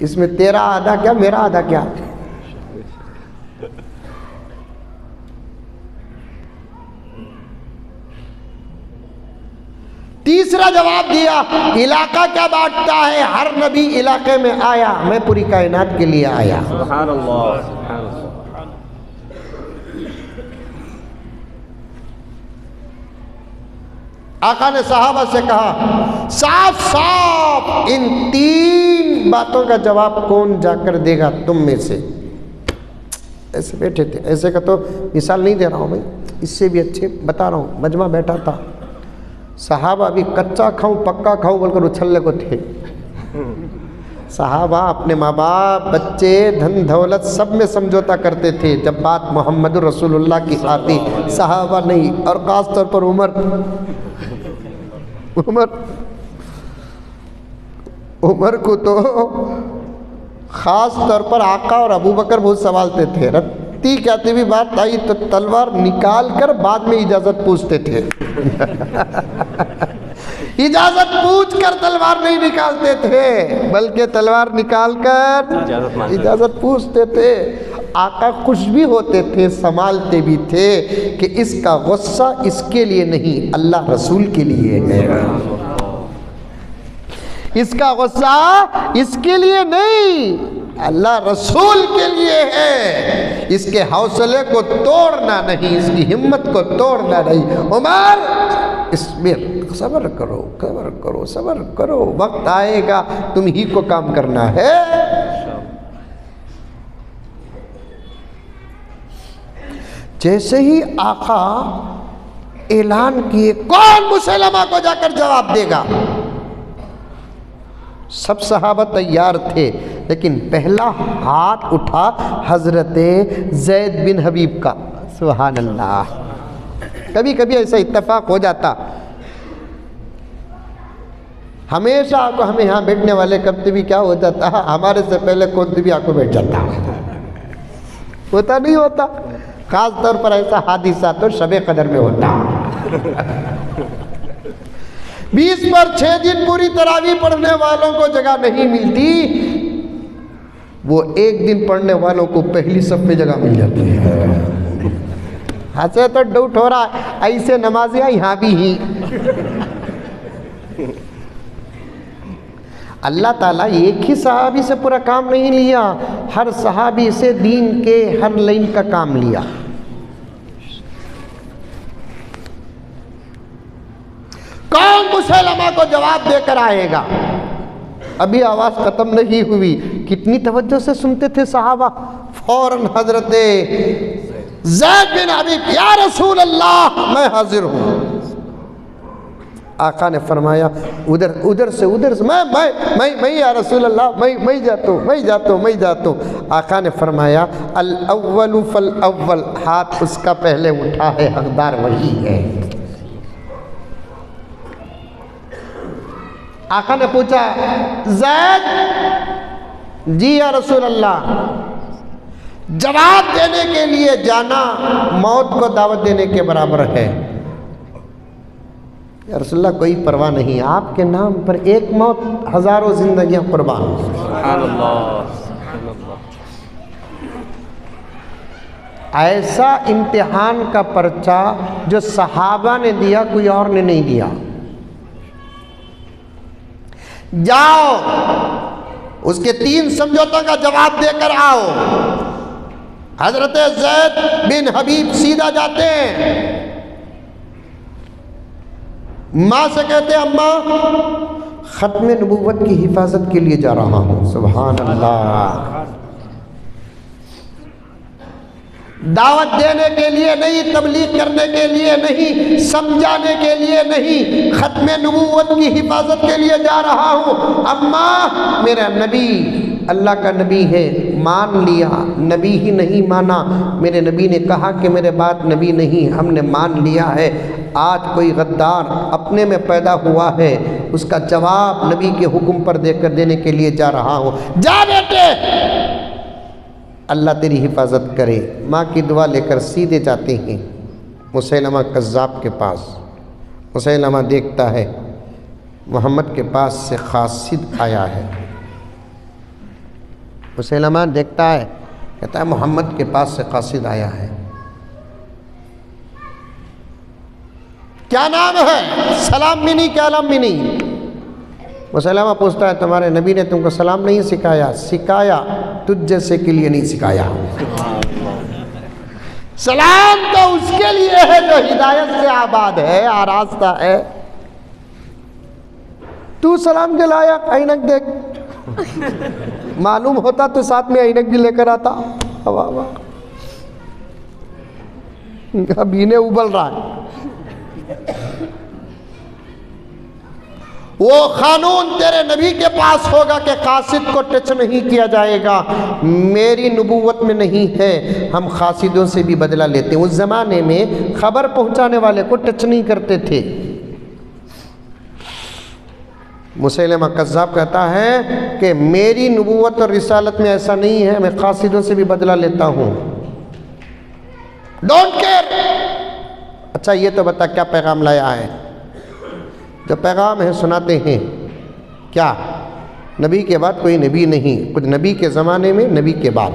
इसमें तेरा आधा क्या मेरा आधा क्या। तीसरा जवाब दिया, इलाका क्या बांटता है, हर नबी इलाके में आया, मैं पूरी कायनात के लिए आया। सुभान अल्लाह। आका ने सहाबा से कहा, साफ साफ इन 3 बातों का जवाब कौन जाकर देगा तुम में से। ऐसे बैठे थे, ऐसे का तो मिसाल नहीं दे रहा हूँ भाई, इससे भी अच्छे बता रहा हूँ। मजमा बैठा था, सहाबा भी कच्चा खाऊं पक्का खाऊं बोलकर उछलने को थे। सहाबा अपने माँ बाप, बच्चे, धन दौलत सब में समझौता करते थे, जब बात मोहम्मद रसूलुल्लाह की आती सहाबा नहीं। और खास तौर पर उमर को तो खास तौर पर आका और अबू बकर बहुत संभालते थे। रत्ती कहती भी बात आई तो तलवार निकाल कर बाद में इजाजत पूछते थे। इजाजत पूछ कर तलवार नहीं निकालते थे, बल्कि तलवार निकाल कर इजाजत पूछते थे। आका खुश भी होते थे, संभालते भी थे कि इसका गुस्सा इसके लिए नहीं, अल्लाह रसूल के लिए है। इसका गुस्सा इसके लिए नहीं, अल्लाह रसूल के लिए है। इसके हौसले को तोड़ना नहीं, इसकी हिम्मत को तोड़ना नहीं। उमर इसमें सब्र करो, सब्र करो, सब्र करो, वक्त आएगा तुम ही को काम करना है। जैसे ही आका ऐलान किए, कौन मुसलमा को जाकर जवाब देगा। सब सहाबा तैयार थे, लेकिन पहला हाथ उठा हजरत ज़ैद बिन हबीब का। सुभान अल्लाह। कभी कभी ऐसा इत्तेफाक हो जाता, हमेशा आपको हमें यहाँ बैठने वाले कभी भी क्या हो जाता, हमारे से पहले कौन भी आपको बैठ जाता। होता नहीं होता? खास तौर पर ऐसा हादिसा तो शबे कदर में होता। 20 पर 6 दिन पूरी तरावी पढ़ने वालों को जगह नहीं मिलती, वो 1 दिन पढ़ने वालों को पहली सफ में जगह मिल जाती है। हंसे तो डाउट हो रहा, ऐसे नमाजियाँ यहाँ भी ही। अल्लाह ताला एक ही सहाबी से पूरा काम नहीं लिया, हर सहाबी से दीन के हर लाइन का काम लिया। कौन मुसलमा को जवाब देकर आएगा? अभी आवाज़ ख़त्म नहीं हुई। कितनी तवज्जो से सुनते थे सहाबा। फौरन हजरत ज़ैद बिन हबीब, या रसूल अल्लाह मैं हाजिर हूँ। आका ने फरमाया उधर से मैं या रसूल अल्लाह मैं जाता हूँ। आका ने फरमाया अल अव्वलु फल अव्वल, हाथ उसका पहले उठा है, हकदार वही है। आका ने पूछा ज़ैद, जी या रसूल अल्लाह। जवाब देने के लिए जाना मौत को दावत देने के बराबर है। या रसूलल्लाह कोई परवाह नहीं, आपके नाम पर एक मौत हजारों जिंदगियां कुर्बान। ऐसा इम्तिहान का पर्चा जो सहाबा ने दिया कोई और ने नहीं दिया। जाओ उसके 3 समझौतों का जवाब देकर आओ। हजरत ज़ैद बिन हबीब सीधा जाते हैं, माँ से कहते हैं अम्मा ख़त्म नबूवत की हिफाजत के लिए जा रहा हूँ। सुभान अल्लाह। दावत देने के लिए नहीं, तबलीग करने के लिए नहीं, समझाने के लिए नहीं, ख़त्म नबूवत की हिफाजत के लिए जा रहा हूँ। अम्मा मेरा नबी अल्लाह का नबी है, मान लिया, नबी ही नहीं माना। मेरे नबी ने कहा कि मेरे बाद नबी नहीं, हमने मान लिया है। आज कोई गद्दार अपने में पैदा हुआ है, उसका जवाब नबी के हुक्म पर देकर देने के लिए जा रहा हूँ। जा बेटे, अल्लाह तेरी हिफाजत करे। माँ की दुआ लेकर सीधे जाते हैं मुसैलमा कज़्ज़ाब के पास। मुसैलमा देखता है मोहम्मद के पास से कासिद आया है। मुसैलमा देखता है, कहता है मोहम्मद के पास से कासिद आया है। क्या नाम है? सलाम मिनी क्या नाम मिनी? मुसैलमा पूछता है तुम्हारे नबी ने तुमको सलाम नहीं सिखाया? सिखाया, तुझ जैसे के लिए नहीं सिखाया। सलाम तो उसके लिए है जो हिदायत से आबाद है, आरास्ता है। तू सलाम के लायक ऐनक देख। मालूम होता तो साथ में ऐनक भी लेकर आता। वाह वाह, अभी ने उबल रहा है। वो कानून तेरे नबी के पास होगा कि कासिद को टच नहीं किया जाएगा। मेरी नबूवत में नहीं है, हम कासिदों से भी बदला लेते हैं। उस ज़माने में खबर पहुंचाने वाले को टच नहीं करते थे। मुसैलमा कज़्ज़ाब कहता है कि मेरी नबूवत और रिसालत में ऐसा नहीं है, मैं कासिदों से भी बदला लेता हूँ। Don't care. अच्छा ये तो बता क्या पैगाम लाया है? जो पैगाम है सुनाते हैं। क्या? नबी के बाद कोई नबी नहीं, कुछ नबी के ज़माने में, नबी के बाद।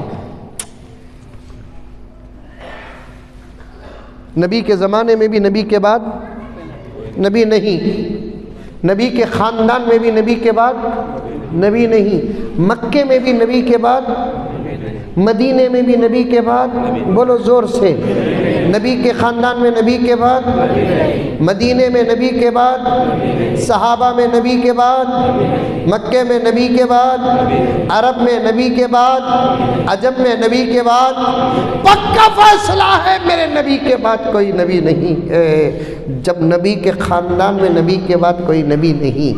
नबी के ज़माने में भी, नबी के बाद नबी नहीं। नबी के ख़ानदान में भी नबी के बाद नबी नहीं। मक्के में भी नबी के बाद, मदीने में भी नबी के बाद। बोलो ज़ोर से। नबी के ख़ानदान में नबी के बाद, मदीने में नबी के बाद, सहाबा में नबी के बाद, मक्के में नबी के बाद, अरब में नबी के बाद, अजम में नबी के बाद। पक्का फैसला है मेरे नबी के बाद कोई नबी नहीं है। जब नबी के ख़ानदान में नबी के बाद कोई नबी नहीं,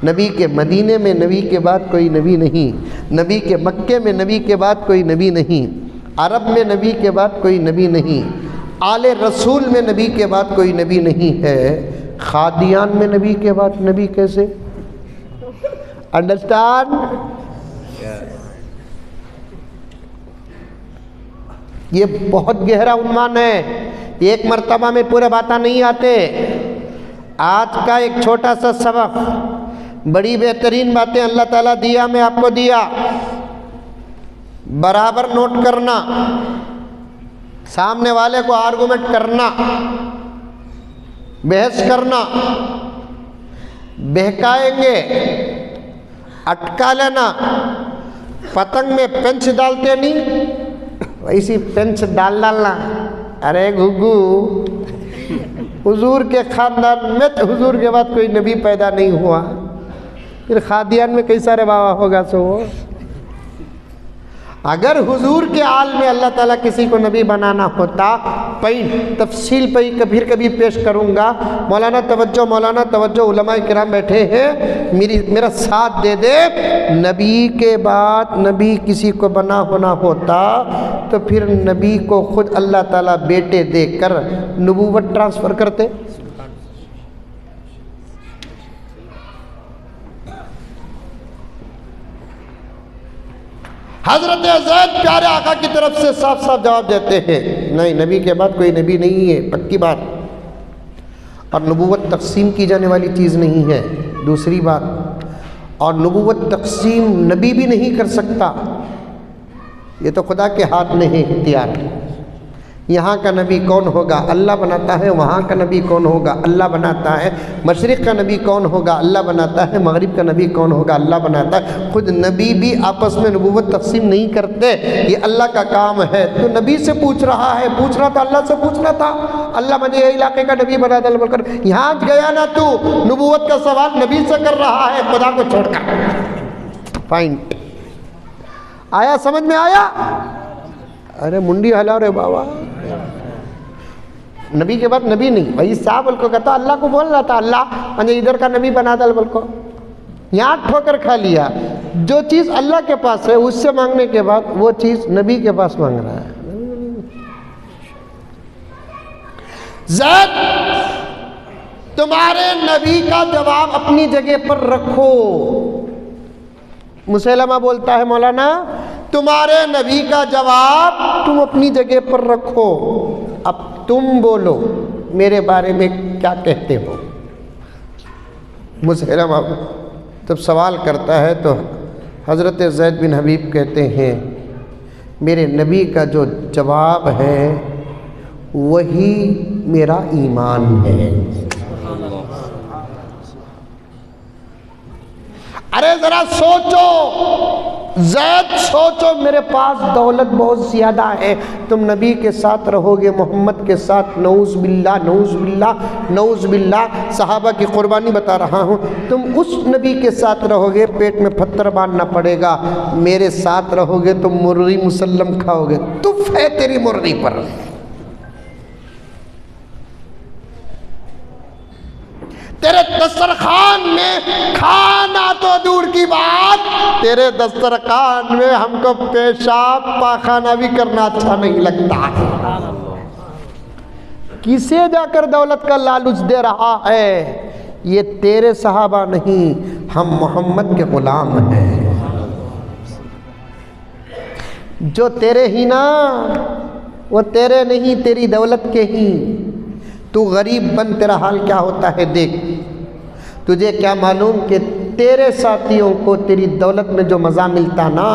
नबी के मदीने में नबी के बाद कोई नबी नहीं, नबी के मक्के में नबी के बाद कोई नबी नहीं, अरब में नबी के बाद कोई नबी नहीं, आले रसूल में नबी के बाद कोई नबी नहीं है, खादियान में नबी के बाद नबी कैसे? अंडरस्टैंड? ये बहुत गहरा उन्मान है, एक मर्तबा में पूरे बातें नहीं आते। आज का एक छोटा सा सबक, बड़ी बेहतरीन बातें अल्लाह ताला दिया, मैं आपको दिया, बराबर नोट करना, सामने वाले को आर्गुमेंट करना, बहस करना, बहकाएंगे, अटका लेना। पतंग में पेंच डालते नहीं, वैसी पेंच डालना। अरे घुघू, हुजूर के खानदान में तो हुजूर के बाद कोई नबी पैदा नहीं हुआ। फिर खादियान में कई सारे बाबा होगा सो वो। अगर हुजूर के आल में अल्लाह ताला किसी को नबी बनाना होता, पॉइंट तफसील पे कभी कभी पेश करूँगा। मौलाना तवज्जो, उलमाए किराम बैठे हैं, मेरा साथ दे दे। नबी के बाद नबी किसी को बना होना होता तो फिर नबी को खुद अल्लाह ताला बेटे देकर नबूवत ट्रांसफ़र करते। हजरत ज़ैद प्यारे आका की तरफ से साफ साफ जवाब देते हैं, नहीं, नबी के बाद कोई नबी नहीं है, पक्की बात। और नबूवत तकसीम की जाने वाली चीज़ नहीं है, दूसरी बात। और नबूवत तकसीम नबी भी नहीं कर सकता, ये तो खुदा के हाथ में है इख्तियार। यहाँ का नबी कौन होगा? अल्लाह बनाता है। वहाँ का नबी कौन होगा? अल्लाह बनाता है। मशरिक़ का नबी कौन होगा? अल्लाह बनाता है। मगरिब का नबी कौन होगा? अल्लाह बनाता है। खुद नबी भी आपस में नबूवत तकसीम नहीं करते, ये अल्लाह का काम है। तो नबी से पूछ रहा है, पूछना था अल्लाह से पूछना था, अल्लाह मुझे ये इलाके का नबी बना दे बोलकर। यहाँ गया ना तू, नबूवत का सवाल नबी से कर रहा है, खुदा को छोड़कर। पॉइंट आया? समझ में आया? अरे मुंडी हला रे बाबा, नबी के बाद नबी नहीं भाई साहब बोल को कहता, अल्लाह को बोल रहा था अल्लाह मुझे इधर का नबी बना दल बोल को। यहाँ ठोकर खा लिया। जो चीज़ अल्लाह के पास है उससे मांगने के बाद वो चीज़ नबी के पास मांग रहा है। ज़ैद, तुम्हारे नबी का जवाब अपनी जगह पर रखो। मुसैलमा बोलता है, मौलाना तुम्हारे नबी का जवाब तुम अपनी जगह पर रखो, अब तुम बोलो मेरे बारे में क्या कहते हो। मुसैलमा जब सवाल करता है तो हज़रत ज़ैद बिन हबीब कहते हैं, मेरे नबी का जो जवाब है वही मेरा ईमान है। अरे ज़रा सोचो ज़ैद, सोचो, मेरे पास दौलत बहुत ज़्यादा है, तुम नबी के साथ रहोगे, मोहम्मद के साथ, नऊज़ बिल्लाह नऊज़ बिल्लाह नऊज़ बिल्लाह, सहाबा की कुर्बानी बता रहा हूँ, तुम उस नबी के साथ रहोगे, पेट में पत्थर बांधना पड़ेगा, मेरे साथ रहोगे तो मुर्गी मुसल्लम खाओगे, तुफ है तेरी मुर्गी पर। तेरे दस्तरखान में खाना तो दूर की बात, तेरे दस्तरखान में हमको पेशाब पाखाना भी करना अच्छा नहीं लगता। किसे जाकर दौलत का लालच दे रहा है? ये तेरे सहाबा नहीं, हम मोहम्मद के गुलाम हैं। जो तेरे ही ना, वो तेरे नहीं, तेरी दौलत के ही। तू गरीब बन, तेरा हाल क्या होता है देख। तुझे क्या मालूम कि तेरे साथियों को तेरी दौलत में जो मज़ा मिलता ना,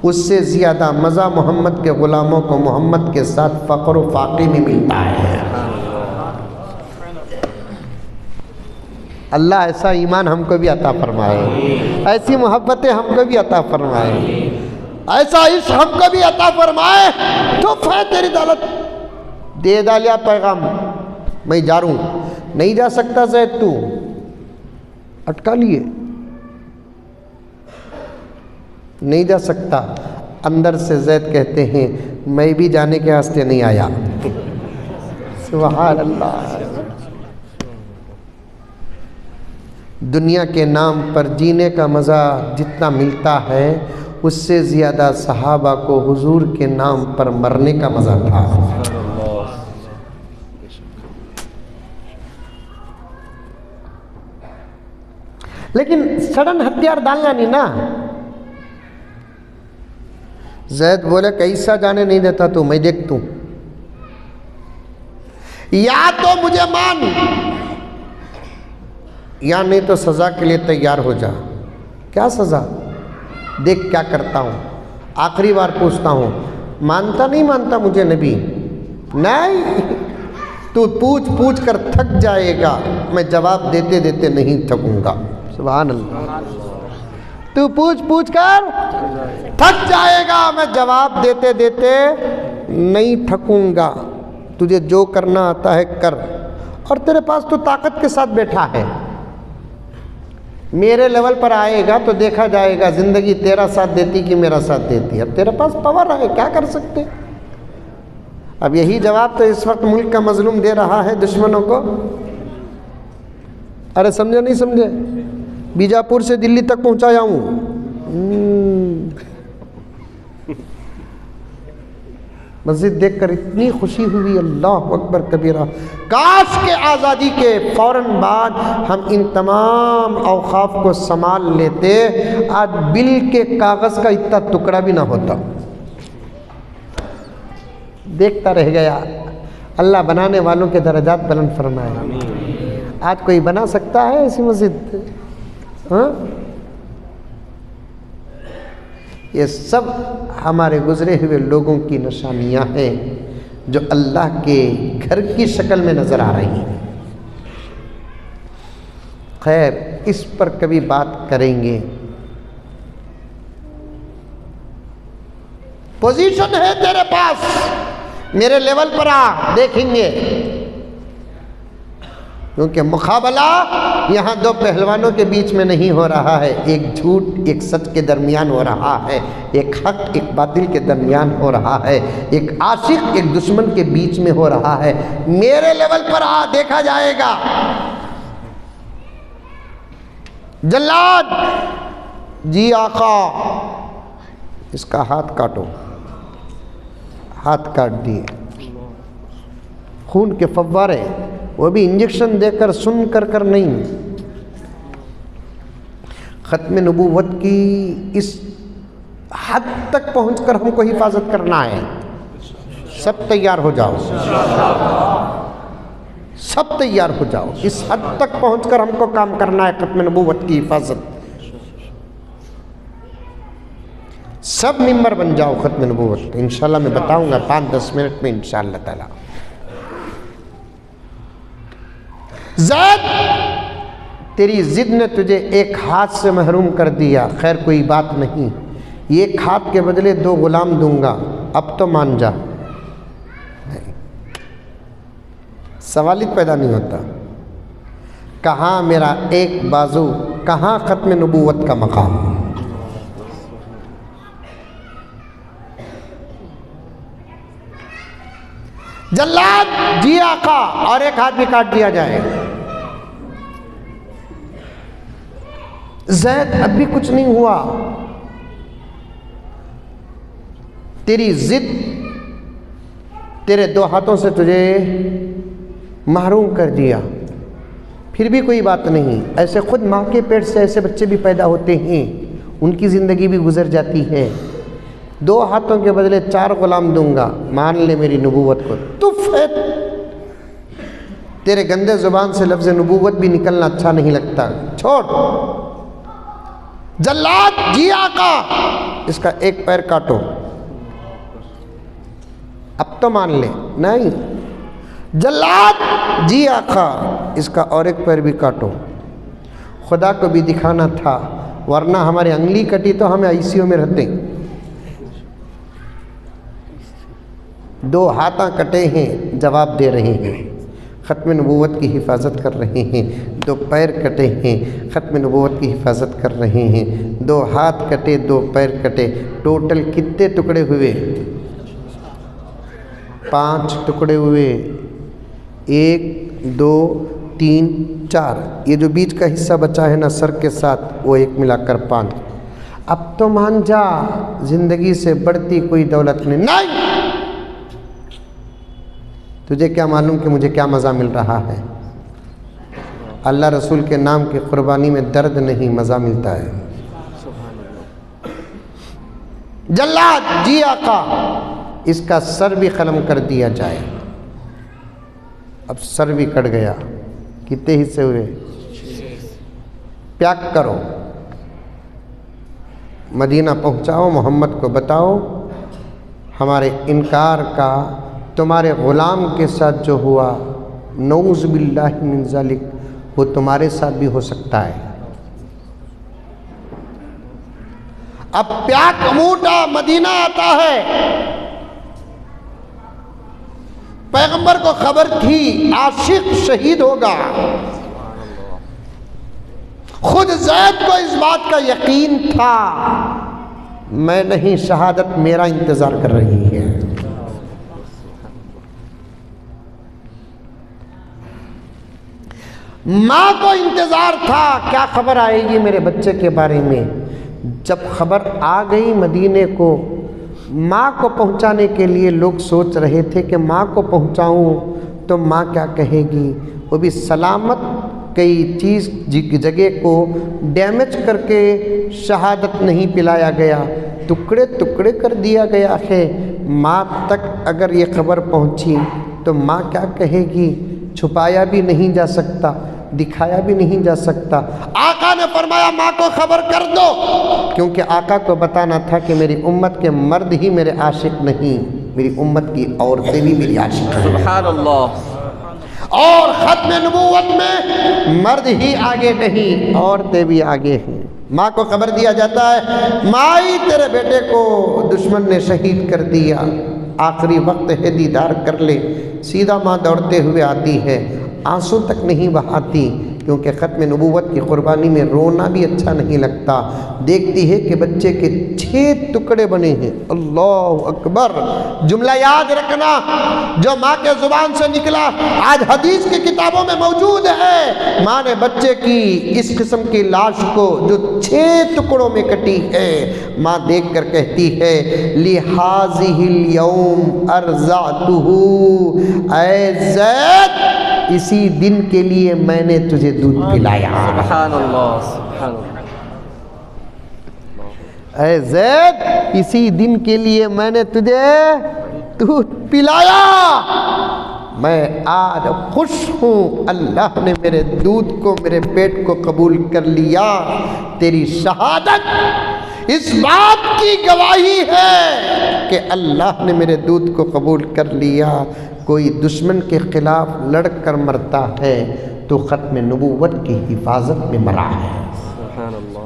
उससे ज़्यादा मज़ा मोहम्मद के ग़ुलामों को मोहम्मद के साथ फ़ख्र व फ़ाक़ी में मिलता है। अल्लाह ऐसा ईमान हमको भी अता फरमाए, ऐसी मोहब्बतें हमको भी अता फरमाए, ऐसा इश्क़ हमको भी अता फरमाए। चुप है तेरी दौलत, दे डालिया पैगाम, मैं जा रहा हूँ। नहीं जा सकता ज़ैद, तू अटका लिए, नहीं जा सकता। अंदर से ज़ैद कहते हैं, मैं भी जाने के वास्ते नहीं आया। सुभान अल्लाह। दुनिया के नाम पर जीने का मज़ा जितना मिलता है, उससे ज़्यादा सहाबा को हुजूर के नाम पर मरने का मज़ा था। लेकिन सडन हथियार डालना नहीं ना। ज़ैद बोले, कैसा जाने नहीं देता तू, मैं देख तू, या तो मुझे मान या नहीं तो सज़ा के लिए तैयार हो जा। क्या सज़ा? देख क्या करता हूँ, आखिरी बार पूछता हूँ। मानता नहीं मानता मुझे नबी? नहीं, तू पूछ पूछ कर थक जाएगा, मैं जवाब देते देते नहीं थकूंगा। सुभान अल्लाह। तू पूछ पूछ कर थक जाएगा, मैं जवाब देते देते नहीं थकूंगा। तुझे जो करना आता है कर, और तेरे पास तो ताकत के साथ बैठा है। मेरे लेवल पर आएगा तो देखा जाएगा ज़िंदगी तेरा साथ देती कि मेरा साथ देती। अब तेरे पास पावर है, क्या कर सकते। अब यही जवाब तो इस वक्त मुल्क का मजलूम दे रहा है दुश्मनों को। अरे समझे नहीं समझे, बीजापुर से दिल्ली तक पहुंचाया हूँ। मस्जिद देखकर इतनी खुशी हुई, अल्लाह अकबर कबीरा। काश के आज़ादी के फ़ौरन बाद हम इन तमाम औक़ाफ़ को संभाल लेते, आज बिल के कागज़ का इतना टुकड़ा भी ना होता। देखता रह गया। अल्लाह बनाने वालों के दर्जात बुलंद फरमाए। आज कोई बना सकता है ऐसी मस्जिद? हाँ, ये सब हमारे गुजरे हुए लोगों की निशानियां हैं जो अल्लाह के घर की शक्ल में नज़र आ रही हैं। खैर, इस पर कभी बात करेंगे। पोजीशन है तेरे पास, मेरे लेवल पर आ, देखेंगे। क्योंकि मुकाबला यहाँ दो पहलवानों के बीच में नहीं हो रहा है, एक झूठ एक सच के दरमियान हो रहा है, एक हक एक बातिल के दरमियान हो रहा है, एक आशिक एक दुश्मन के बीच में हो रहा है। मेरे लेवल पर आ, देखा जाएगा। जल्लाद जी आका, इसका हाथ काटो। हाथ काट दिए, खून के फव्वारे, वो भी इंजेक्शन देकर, सुन कर नहीं। ख़त्म नबूवत की इस हद तक पहुंचकर हमको हिफाजत करना है। सब तैयार हो जाओ, सब तैयार हो जाओ। इस हद तक पहुंचकर हमको काम करना है, ख़त्म नबूवत की हिफाजत। सब मेंबर बन जाओ ख़त्म नबूवत। इंशाल्लाह मैं बताऊंगा 5-10 मिनट में इंशाल्लाह ताला। ज़ैद, तेरी जिद ने तुझे एक हाथ से महरूम कर दिया। खैर कोई बात नहीं, एक हाथ के बदले 2 गुलाम दूंगा, अब तो मान जा। नहीं, सवाल ही पैदा नहीं होता। कहाँ मेरा एक बाजू, कहाँ ख़त्म नबूवत का मकाम। जल्लाद जी आका, और एक हाथ भी काट दिया जाए। ज़ैद, अब भी कुछ नहीं हुआ। तेरी जिद तेरे 2 हाथों से तुझे महरूम कर दिया, फिर भी कोई बात नहीं। ऐसे खुद माँ के पेट से ऐसे बच्चे भी पैदा होते हैं, उनकी ज़िंदगी भी गुजर जाती है। 2 हाथों के बदले 4 गुलाम दूंगा, मान ले मेरी नबूवत को। तुफ है, तेरे गंदे ज़ुबान से लफ्ज़ नबूवत भी निकलना अच्छा नहीं लगता, छोड़। जल्लाद जी आका, इसका एक पैर काटो, अब तो मान ले। नहीं, जल्लाद जी आका, इसका और एक पैर भी काटो। खुदा को भी दिखाना था, वरना हमारी अंगली कटी तो हमें आईसीयू में रहते। 2 हाथ कटे हैं, जवाब दे रहे हैं, ख़त्म नबूवत की हिफाजत कर रहे हैं। 2 पैर कटे हैं, ख़त्म नबूवत की हिफाजत कर रहे हैं। 2 हाथ कटे, 2 पैर कटे, टोटल कितने टुकड़े हुए? 5 टुकड़े हुए। 1 2 3 4, ये जो बीच का हिस्सा बचा है ना सर के साथ, वो एक मिलाकर 5। अब तो मान जा, ज़िंदगी से बढ़ती कोई दौलत नहीं। तुझे क्या मालूम कि मुझे क्या मज़ा मिल रहा है? अल्लाह रसूल के नाम की कुर्बानी में दर्द नहीं, मज़ा मिलता है। जल्लाद जी आका, इसका सर भी ख़लम कर दिया जाए। अब सर भी कट गया। कितने हिस्से हुए? पैक करो, मदीना पहुँचाओ, मोहम्मद को बताओ हमारे इनकार का तुम्हारे ग़ुलाम के साथ जो हुआ, नऊज़ बिल्लाहि मिन ज़ालिक, वो तुम्हारे साथ भी हो सकता है। अब प्याक मूटा मदीना आता है। पैगंबर को खबर थी आशिक शहीद होगा, खुद ज़ैद को इस बात का यकीन था, मैं नहीं, शहादत मेरा इंतज़ार कर रही है। माँ को इंतज़ार था क्या खबर आएगी मेरे बच्चे के बारे में। जब खबर आ गई मदीने को, माँ को पहुँचाने के लिए लोग सोच रहे थे कि माँ को पहुँचाऊँ तो माँ क्या कहेगी, वो भी सलामत कई चीज़ जगह को डैमेज करके शहादत नहीं पिलाया गया, टुकड़े टुकड़े कर दिया गया है। माँ तक अगर ये खबर पहुँची तो माँ क्या कहेगी, छुपाया भी नहीं जा सकता, दिखाया भी नहीं जा सकता। आका ने फरमाया माँ को खबर कर दो, क्योंकि आका को बताना था कि मेरी उम्मत के मर्द ही मेरे आशिक नहीं, मेरी उम्मत की औरतें भी मेरी आशिक हैं। सुभान अल्लाह। और खत्म नबूवत में मर्द ही आगे नहीं, औरतें भी आगे हैं। माँ को खबर दिया जाता है, माई तेरे बेटे को दुश्मन ने शहीद कर दिया, आखिरी वक्त है दीदार कर ले। सीधा माँ दौड़ते हुए आती है, आंसू तक नहीं बहाती, क्योंकि ख़त्म नबूवत की कुर्बानी में रोना भी अच्छा नहीं लगता। देखती है कि बच्चे के 6 टुकड़े बने हैं। अल्लाह अकबर। जुमला याद रखना जो माँ के ज़ुबान से निकला, आज हदीस की किताबों में मौजूद है। माँ ने बच्चे की इस किस्म की लाश को जो 6 टुकड़ों में कटी है, माँ देख कर कहती है, लिहाज़िहिल यौम अर्ज़अतुहु, ऐ ज़ैद इसी दिन के लिए मैंने तुझे दूध पिलाया। सुभान अल्लाह, सुभान अल्लाह। ऐ ज़ैद इसी दिन के लिए मैंने तुझे दूध पिलाया। मैं आज खुश हूँ, अल्लाह ने मेरे दूध को, मेरे पेट को कबूल कर लिया। तेरी शहादत इस बात की गवाही है कि अल्लाह ने मेरे दूध को कबूल कर लिया। कोई दुश्मन के खिलाफ लड़ कर मरता है तो ख़त्म नबूवत की हिफाजत में मरा है। सुभान अल्लाह।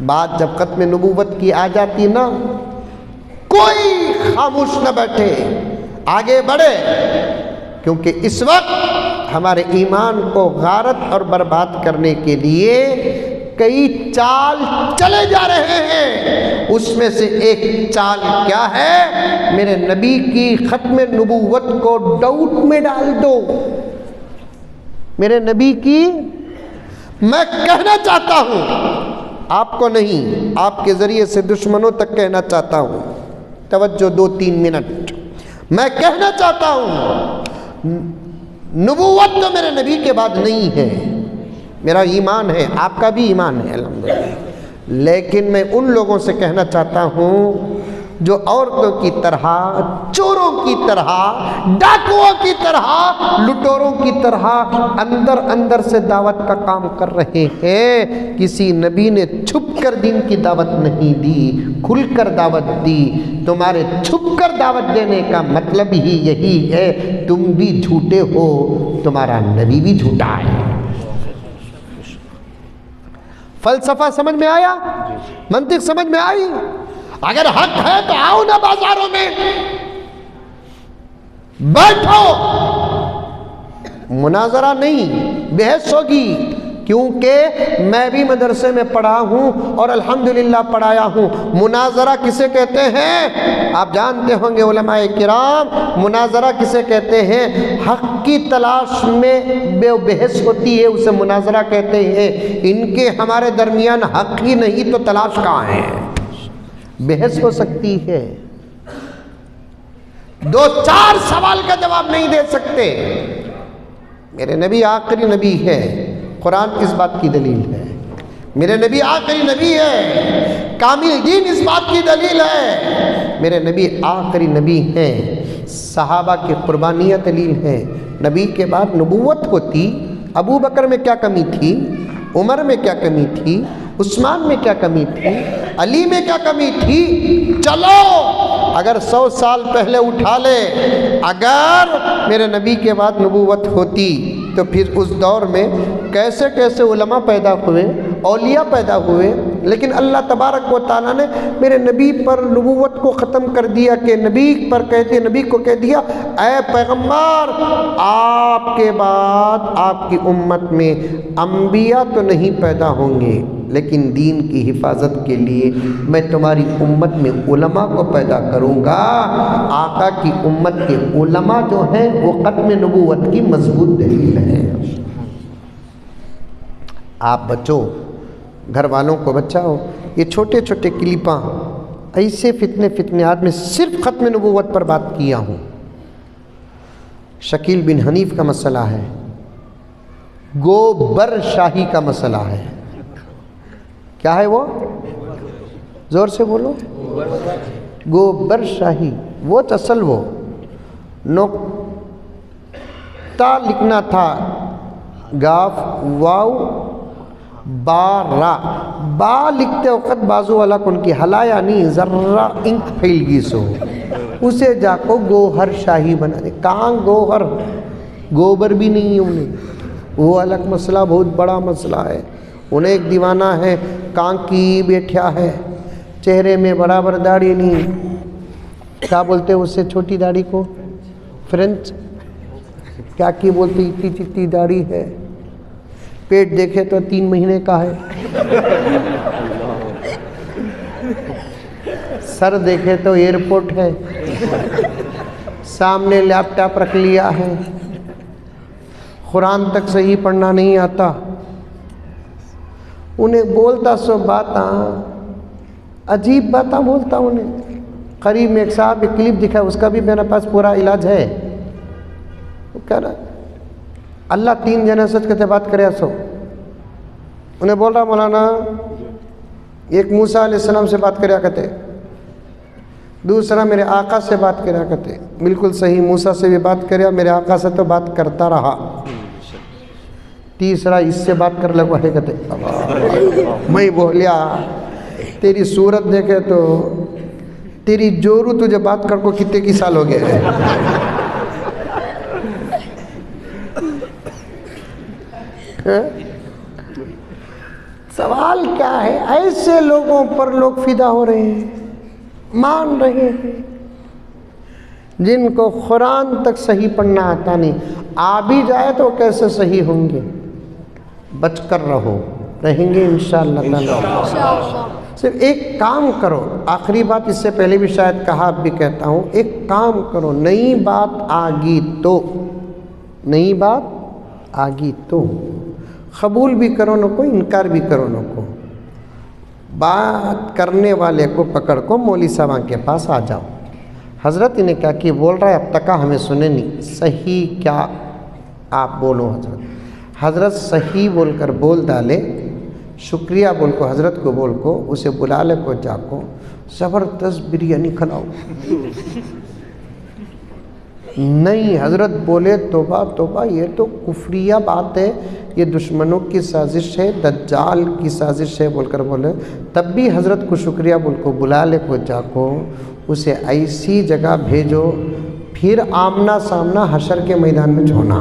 बात जब ख़त्म नबूवत की आ जाती ना, कोई खामोश न बैठे, आगे बढ़े, क्योंकि इस वक्त हमारे ईमान को गारत और बर्बाद करने के लिए कई चाल चले जा रहे हैं। उसमें से एक चाल क्या है, मेरे नबी की ख़त्म नबूवत को डाउट में डाल दो। मेरे नबी की, मैं कहना चाहता हूँ, आपको नहीं, आपके ज़रिए से दुश्मनों तक कहना चाहता हूँ। तवज्जो 2-3 मिनट। मैं कहना चाहता हूँ, नबूवत तो मेरे नबी के बाद नहीं है। मेरा ईमान है, आपका भी ईमान है अल्हम्दुलिल्लाह, लेकिन मैं उन लोगों से कहना चाहता हूँ जो औरतों की तरह, चोरों की तरह, डाकुओं की तरह, लुटेरों की तरह अंदर अंदर से दावत का काम कर रहे हैं। किसी नबी ने छुप कर दीन की दावत नहीं दी, खुलकर दावत दी। तुम्हारे छुप कर दावत देने का मतलब ही यही है, तुम भी झूठे हो, तुम्हारा नबी भी झूठा है। फलसफा समझ में आया? मंतिक समझ में आई? अगर हक है तो आओ ना बाजारों में बैठो, मुनाजरा नहीं, बहस होगी। क्योंकि मैं भी मदरसे में पढ़ा हूँ और अल्हम्दुलिल्लाह पढ़ाया हूँ। मुनाजरा किसे कहते हैं आप जानते होंगे उलमाए किराम। मुनाजरा किसे कहते हैं? हक की तलाश में बहस होती है, उसे मुनाजरा कहते हैं। इनके हमारे दरमियान हक ही नहीं तो तलाश कहाँ है? बहस हो सकती है, 2-4 सवाल का जवाब नहीं दे सकते। मेरे नबी आखिरी नबी है, कुरान इस बात की दलील है। मेरे नबी आखिरी नबी है, कामिल दीन इस बात की दलील है। मेरे नबी आखिरी नबी हैं, सहाबा की कुर्बानियाँ दलील है। नबी के बाद नबूवत होती, अबू बकर में क्या कमी थी, उमर में क्या कमी थी, उस्मान में क्या कमी थी, अली में क्या कमी थी? चलो अगर 100 साल पहले उठा ले, अगर मेरे नबी के बाद नबूवत होती तो फिर उस दौर में कैसे कैसे उलमा पैदा हुए, औलिया पैदा हुए, लेकिन अल्लाह तबारक व तआला ने मेरे नबी पर नबूवत को ख़त्म कर दिया कि नबी को कह दिया, ऐ पैगम्बर, आपके बाद आपकी उम्मत में अंबिया तो नहीं पैदा होंगे, लेकिन दीन की हिफाजत के लिए मैं तुम्हारी उम्मत में उलमा को पैदा करूँगा। आका की उम्मत के उलमा जो हैं वो ख़त्म नबूवत की मजबूत दलील है। आप बचो, घर वालों को बचाओ। ये छोटे छोटे क्लिपां ऐसे फितने में सिर्फ ख़त्म नबूवत पर बात किया हूँ। शकील बिन हनीफ का मसला है, गोबर शाही का मसला है। क्या है वो? जोर से बोलो। गोबर शाही, वो असल वो नोक्ता लिखना था, गाफ वाव बारा, बा लिखते वक़्त बाजू वाला कौन की हलाया नहीं, ज़र्रा इंक फैल गई सो उसे जाको गोहर शाही बना दे। कहाँ गोहर, गोबर भी नहीं है उन्हें, वो अलग मसला, बहुत बड़ा मसला है। उन्हें एक दीवाना है, कांकी बैठा है, चेहरे में बराबर दाढ़ी नहीं, क्या बोलते हैं उससे छोटी दाढ़ी को? फ्रेंच क्या की बोलते? इतनी चित्ती दाढ़ी है, पेट देखे तो 3 महीने का है, सर देखे तो एयरपोर्ट है, सामने लैपटॉप रख लिया है, कुरान तक सही पढ़ना नहीं आता। उन्हें बोलता सो बात अजीब बात बोलता। उन्हें करीब में एक साहब एक क्लिप दिखा, उसका भी मेरे पास पूरा इलाज है। वो कह रहा अल्लाह 3 जने सच कहते बात करे सो। उन्हें बोल रहा मौलाना एक मूसा अलैहिस्सलाम से बात करया करते, दूसरा मेरे आका से बात करया करते। बिल्कुल सही, मूसा से भी बात करया, मेरे आका से तो बात करता रहा, तीसरा इससे बात कर लगा है कहते। मैं बोलिया तेरी सूरत देखे तो तेरी जोरू तुझे बात कर को कितने की साल हो गए। सवाल क्या है, ऐसे लोगों पर लोग फिदा हो रहे हैं, मान रहे हैं, जिनको कुरान तक सही पढ़ना आता नहीं। आ भी जाए तो कैसे सही होंगे? बचकर रहो, रहेंगे इंशाअल्लाह ताला। सिर्फ एक काम करो, आखिरी बात, इससे पहले भी शायद कहा, अब भी कहता हूँ, एक काम करो, नई बात आगी तो, नई बात आगी तो कबूल भी करो न को, इनकार भी करो न को, बात करने वाले को पकड़ को मौली साहब के पास आ जाओ। हज़रत इन्हें क्या कि बोल रहा है, अब तक हमें सुने नहीं, सही क्या आप बोलो हज़रत। हज़रत सही बोलकर बोल डाले, शुक्रिया बोल को, हज़रत को बोल को, उसे बुला ले को, जाको ज़बरदस्त बिरयानी खिलाओ। नहीं, हज़रत बोले तोबा तोबा, ये तो कुफरिया बात है, ये दुश्मनों की साजिश है, दज्जाल की साजिश है बोलकर बोले, तब भी हज़रत को शुक्रिया बोल को बुला ले को, जाको उसे ऐसी जगह भेजो, फिर आमना सामना हशर के मैदान में छोड़ना।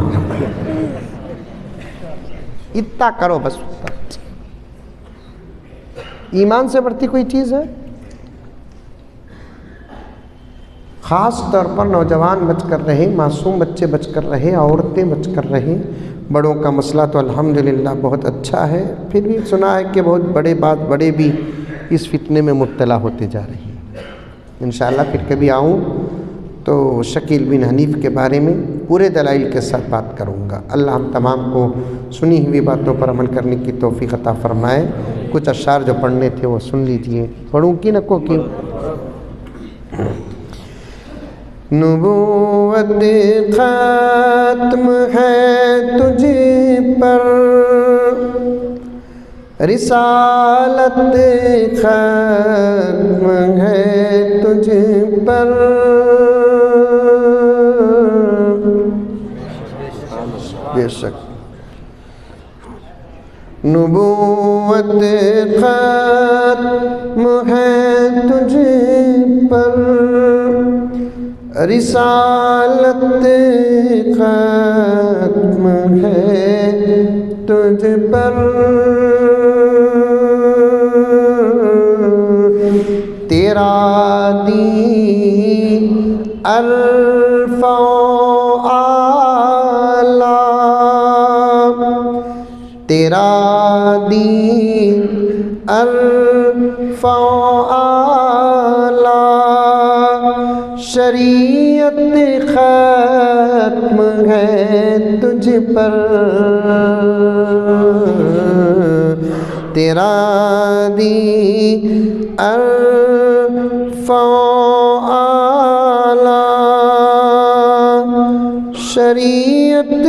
इतना करो बस। ईमान से बढ़ती कोई चीज़ है? ख़ास तौर पर नौजवान बचकर रहे, मासूम बच्चे बचकर रहे, औरतें बचकर रहे। बड़ों का मसला तो अल्हम्दुलिल्लाह बहुत अच्छा है, फिर भी सुना है कि बहुत बड़े भी इस फितने में मुब्तला होते जा रहे हैं। इंशाअल्लाह फिर कभी आऊँ तो शकील बिन हनीफ के बारे में पूरे दलाइल के साथ बात करूँगा। अल्लाह हम तमाम को सुनी हुई बातों पर अमल करने की तौफीक अता फ़रमाए। कुछ अशार जो पढ़ने थे वो सुन लीजिए, पढ़ूँ कि न को क्यों। नबूवत ख़त्म है तुझ पर, रिसालत ख़त्म है तुझ पर, बेशक नबूवत ख़त्म है तुझ पर, रिसालत ख़त्म है तुझ पर। तेरा दीन अरफ़ा आला, तेरा दीन अरफ़ा आला, शरीयत ख़त्म है तुझ पर, तेरा दीन अरफ़ा आला, शरीयत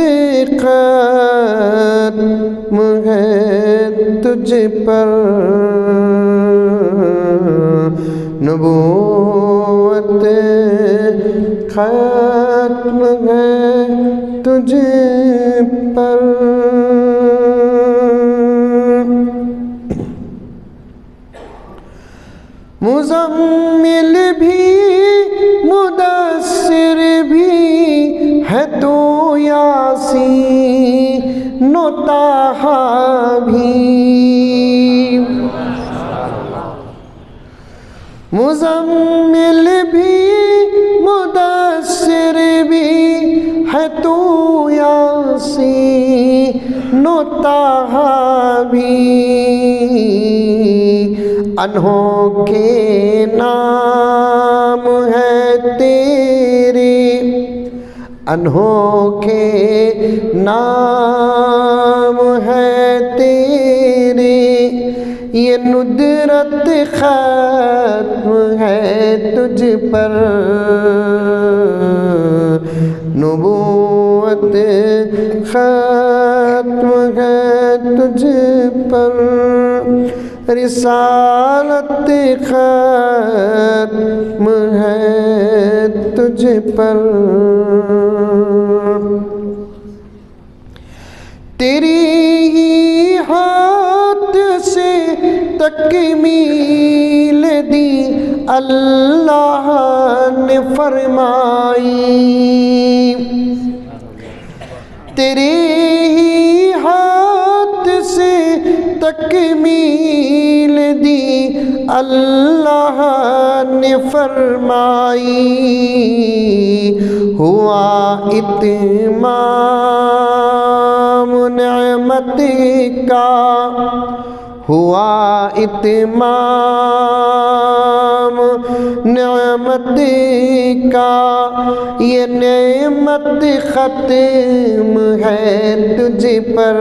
ख़त्म है तुझ पर, नबूवत ख़त्म है तुझ पर। मुज़म्मिल भी मुदस्सिर भी है तो यासीन व ताहा भी, मुज़म्मिल भी मुदस्सिर भी है तो यासीन व ताहा भी, अनहोखे नाम है तेरे, अनहोखे नाम है तेरे, ये नुदरत ख़त्म है तुझ पर, नबूवत ख़त्म है तुझ पर, रिसालत ख़त्म है तुझ पर, तेरी ही हाथ से तकमील दी अल्लाह ने फरमाई, तेरे ही हाथ से तकमील दी अल्लाह ने फरमाई, हुआ इत्माम नेमत का, हुआ इत्माम नेमत का, ये नेमत ख़त्म है तुझ पर,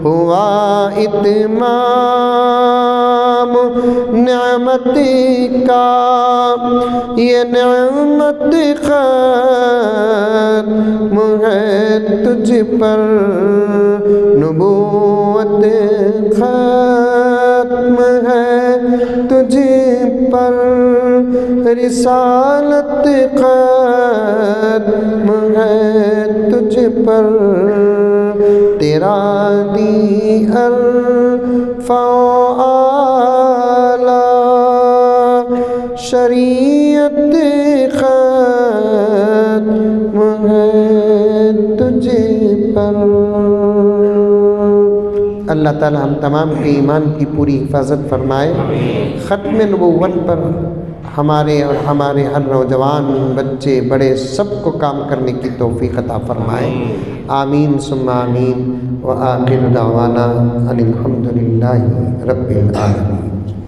हुआ इत्माम नेमत का, ये नेमत ख़त्म है तुझ पर, नबूवत ख़त्म है तुझ पर, रिसालत ख़त्म है तुझ पर, तेरा दीन अरफ़ा आला, शरीयत ख़त्म है तुझ पर। अल्लाह ताला हम तमाम के ईमान की पूरी हिफाजत फरमाए। ख़त्म नबुव्वत पर हमारे और हमारे हर नौजवान बच्चे बड़े सबको काम करने की तौफ़ीक़ अता फरमाए। आमीन सुम्मा आमीन व आखिर दावाना अनिल हम्दुलिल्लाहि रब्बिल आलमीन।